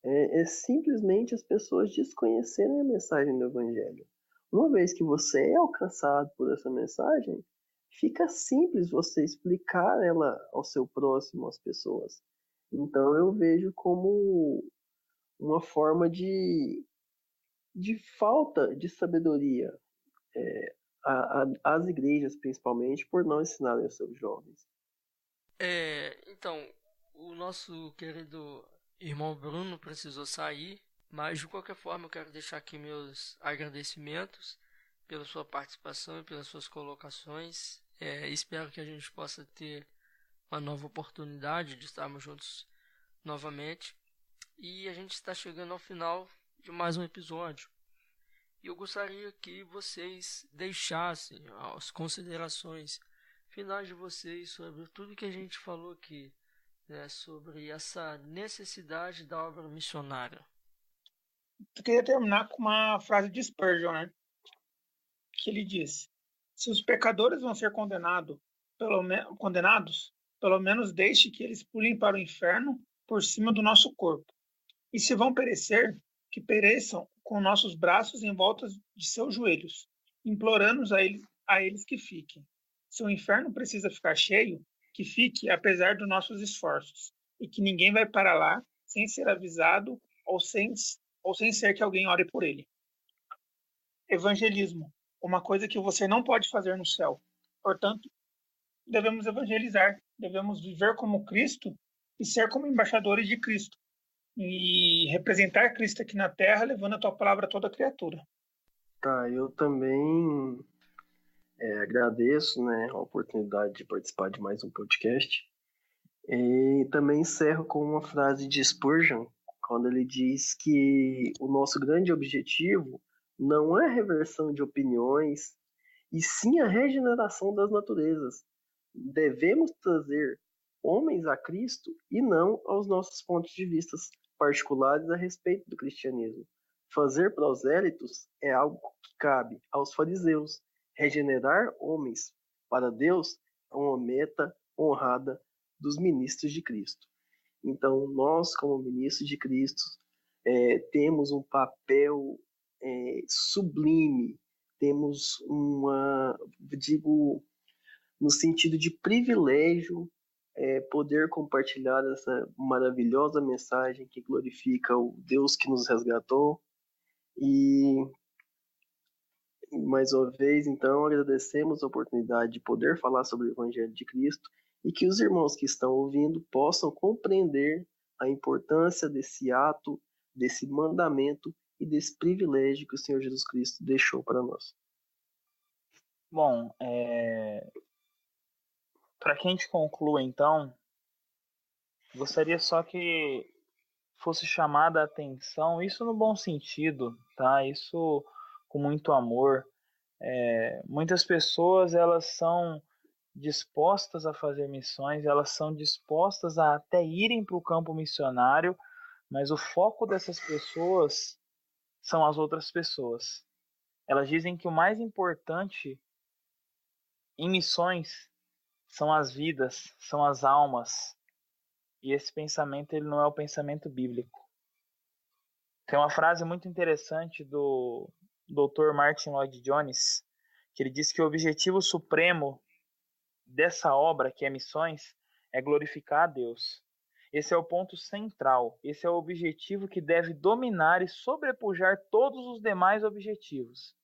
É simplesmente as pessoas desconhecerem a mensagem do Evangelho. Uma vez que você é alcançado por essa mensagem, fica simples você explicar ela ao seu próximo, às pessoas. Então eu vejo como uma forma de falta de sabedoria às igrejas, principalmente, por não ensinarem aos seus jovens. Então, o nosso querido irmão Bruno precisou sair, mas de qualquer forma eu quero deixar aqui meus agradecimentos pela sua participação e pelas suas colocações. Espero que a gente possa ter uma nova oportunidade de estarmos juntos novamente. E a gente está chegando ao final de mais um episódio. E eu gostaria que vocês deixassem as considerações finais de vocês sobre tudo que a gente falou aqui, né, sobre essa necessidade da obra missionária. Eu queria terminar com uma frase de Spurgeon, né? Que ele diz: se os pecadores vão ser condenados, pelo menos deixe que eles pulem para o inferno por cima do nosso corpo. E se vão perecer, que pereçam com nossos braços em volta de seus joelhos, implorando a eles que fiquem. Se o inferno precisa ficar cheio, que fique apesar dos nossos esforços, e que ninguém vai para lá sem ser avisado ou sem ser que alguém ore por ele. Evangelismo, uma coisa que você não pode fazer no céu. Portanto, devemos evangelizar, devemos viver como Cristo e ser como embaixadores de Cristo, e representar Cristo aqui na terra, levando a tua palavra a toda criatura. Tá, eu também agradeço, né, a oportunidade de participar de mais um podcast. E também encerro com uma frase de Spurgeon, quando ele diz que o nosso grande objetivo não é a reversão de opiniões, e sim a regeneração das naturezas. Devemos trazer homens a Cristo e não aos nossos pontos de vista particulares a respeito do cristianismo. Fazer prosélitos é algo que cabe aos fariseus. Regenerar homens para Deus é uma meta honrada dos ministros de Cristo. Então, nós, como ministros de Cristo, temos um papel sublime, temos no sentido de privilégio, poder compartilhar essa maravilhosa mensagem que glorifica o Deus que nos resgatou. E mais uma vez, então, agradecemos a oportunidade de poder falar sobre o Evangelho de Cristo e que os irmãos que estão ouvindo possam compreender a importância desse ato, desse mandamento e desse privilégio que o Senhor Jesus Cristo deixou para nós. Bom, para que a gente conclua, então, gostaria só que fosse chamada a atenção, isso no bom sentido, tá? Isso com muito amor. Muitas pessoas, elas são dispostas a fazer missões, elas são dispostas a até irem para o campo missionário, mas o foco dessas pessoas são as outras pessoas. Elas dizem que o mais importante em missões são as vidas, são as almas. E esse pensamento, ele não é o pensamento bíblico. Tem uma frase muito interessante do Dr. Martin Lloyd Jones, que ele diz que o objetivo supremo dessa obra, que é missões, é glorificar a Deus. Esse é o ponto central, esse é o objetivo que deve dominar e sobrepujar todos os demais objetivos.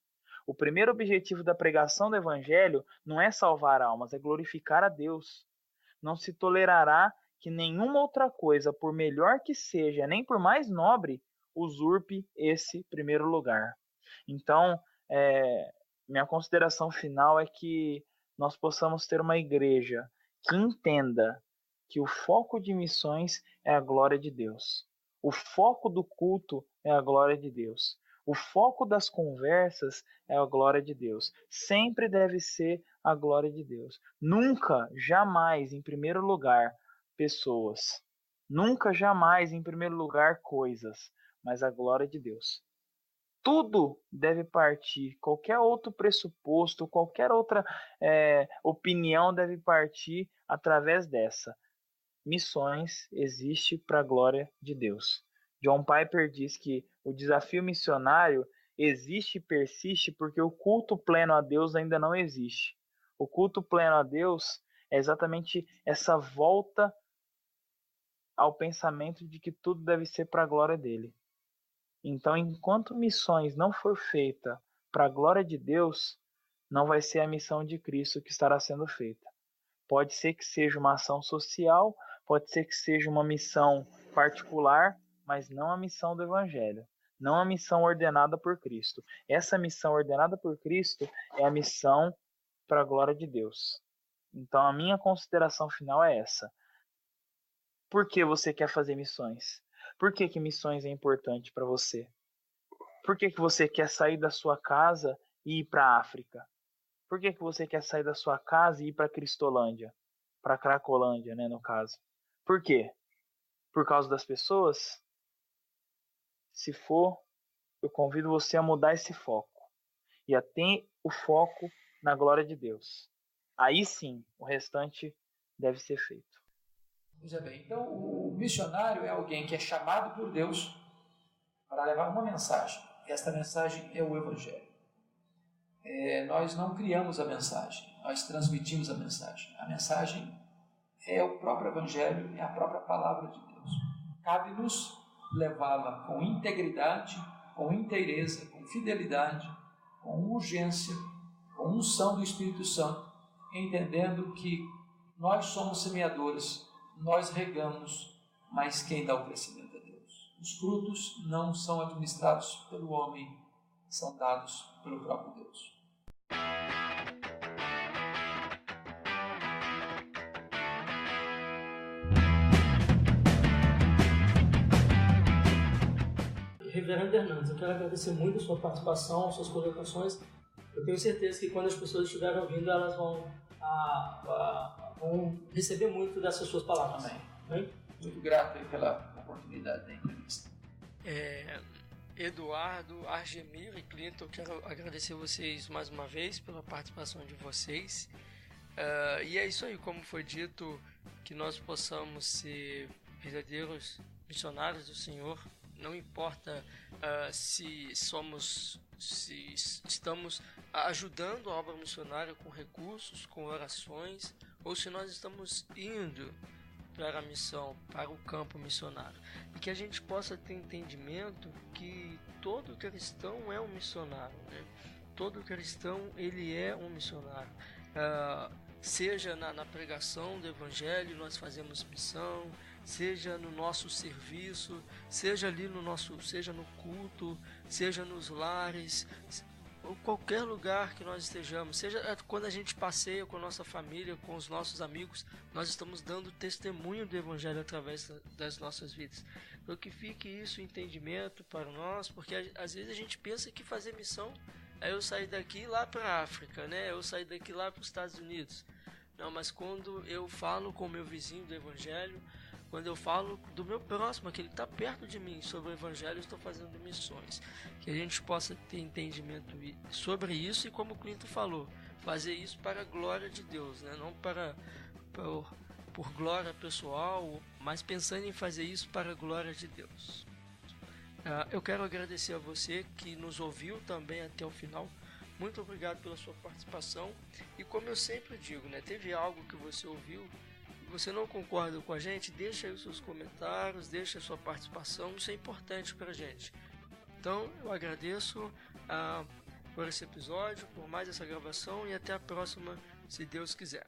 O primeiro objetivo da pregação do Evangelho não é salvar almas, é glorificar a Deus. Não se tolerará que nenhuma outra coisa, por melhor que seja, nem por mais nobre, usurpe esse primeiro lugar. Então, minha consideração final é que nós possamos ter uma igreja que entenda que o foco de missões é a glória de Deus. O foco do culto é a glória de Deus. O foco das conversas é a glória de Deus. Sempre deve ser a glória de Deus. Nunca, jamais, em primeiro lugar, pessoas. Nunca, jamais, em primeiro lugar, coisas. Mas a glória de Deus. Tudo deve partir, qualquer outro pressuposto, qualquer outra opinião deve partir através dessa. Missões existe para a glória de Deus. John Piper diz que o desafio missionário existe e persiste porque o culto pleno a Deus ainda não existe. O culto pleno a Deus é exatamente essa volta ao pensamento de que tudo deve ser para a glória dele. Então, enquanto missões não for feita para a glória de Deus, não vai ser a missão de Cristo que estará sendo feita. Pode ser que seja uma ação social, pode ser que seja uma missão particular, mas não a missão do Evangelho, não a missão ordenada por Cristo. Essa missão ordenada por Cristo é a missão para a glória de Deus. Então, a minha consideração final é essa. Por que você quer fazer missões? Por que missões é importante para você? Por que você quer sair da sua casa e ir para a África? Por que você quer sair da sua casa e ir para Cristolândia? Para Cracolândia, né, no caso. Por quê? Por causa das pessoas? Se for, eu convido você a mudar esse foco. E a ter o foco na glória de Deus. Aí sim, o restante deve ser feito. Veja bem, então o missionário é alguém que é chamado por Deus para levar uma mensagem. Esta mensagem é o Evangelho. Nós não criamos a mensagem, nós transmitimos a mensagem. A mensagem é o próprio Evangelho, é a própria palavra de Deus. Cabe-nos levá-la com integridade, com inteireza, com fidelidade, com urgência, com unção do Espírito Santo, entendendo que nós somos semeadores, nós regamos, mas quem dá o crescimento é Deus. Os frutos não são administrados pelo homem, são dados pelo próprio Deus. Reverendo Hernandes, eu quero agradecer muito a sua participação, suas colocações. Eu tenho certeza que quando as pessoas estiverem ouvindo, elas vão receber muito dessas suas palavras. Amém. Muito grato pela oportunidade da entrevista. Eduardo, Argemir e Clinton, eu quero agradecer vocês mais uma vez pela participação de vocês. E é isso aí, como foi dito, que nós possamos ser verdadeiros missionários do Senhor. Não importa se estamos ajudando a obra missionária com recursos, com orações, ou se nós estamos indo para a missão, para o campo missionário. E que a gente possa ter entendimento que todo cristão é um missionário, né? Todo cristão, ele é um missionário. Seja na pregação do Evangelho, nós fazemos missão, seja no nosso serviço, seja ali seja no culto, seja nos lares, ou qualquer lugar que nós estejamos, seja quando a gente passeia com a nossa família, com os nossos amigos, nós estamos dando testemunho do Evangelho através das nossas vidas. Então que fique isso em entendimento para nós, porque às vezes a gente pensa que fazer missão é eu sair daqui lá para a África, né? Eu sair daqui lá para os Estados Unidos. Não, mas quando eu falo com o meu vizinho do Evangelho, quando eu falo do meu próximo, aquele que está perto de mim, sobre o Evangelho, eu estou fazendo missões. Que a gente possa ter entendimento sobre isso e, como o Clinton falou, fazer isso para a glória de Deus, né? Não por glória pessoal, mas pensando em fazer isso para a glória de Deus. Eu quero agradecer a você que nos ouviu também até o final. Muito obrigado pela sua participação. E como eu sempre digo, né, teve algo que você ouviu e você não concorda com a gente, deixa aí os seus comentários, deixa a sua participação, isso é importante para a gente. Então eu agradeço por esse episódio, por mais essa gravação e até a próxima, se Deus quiser.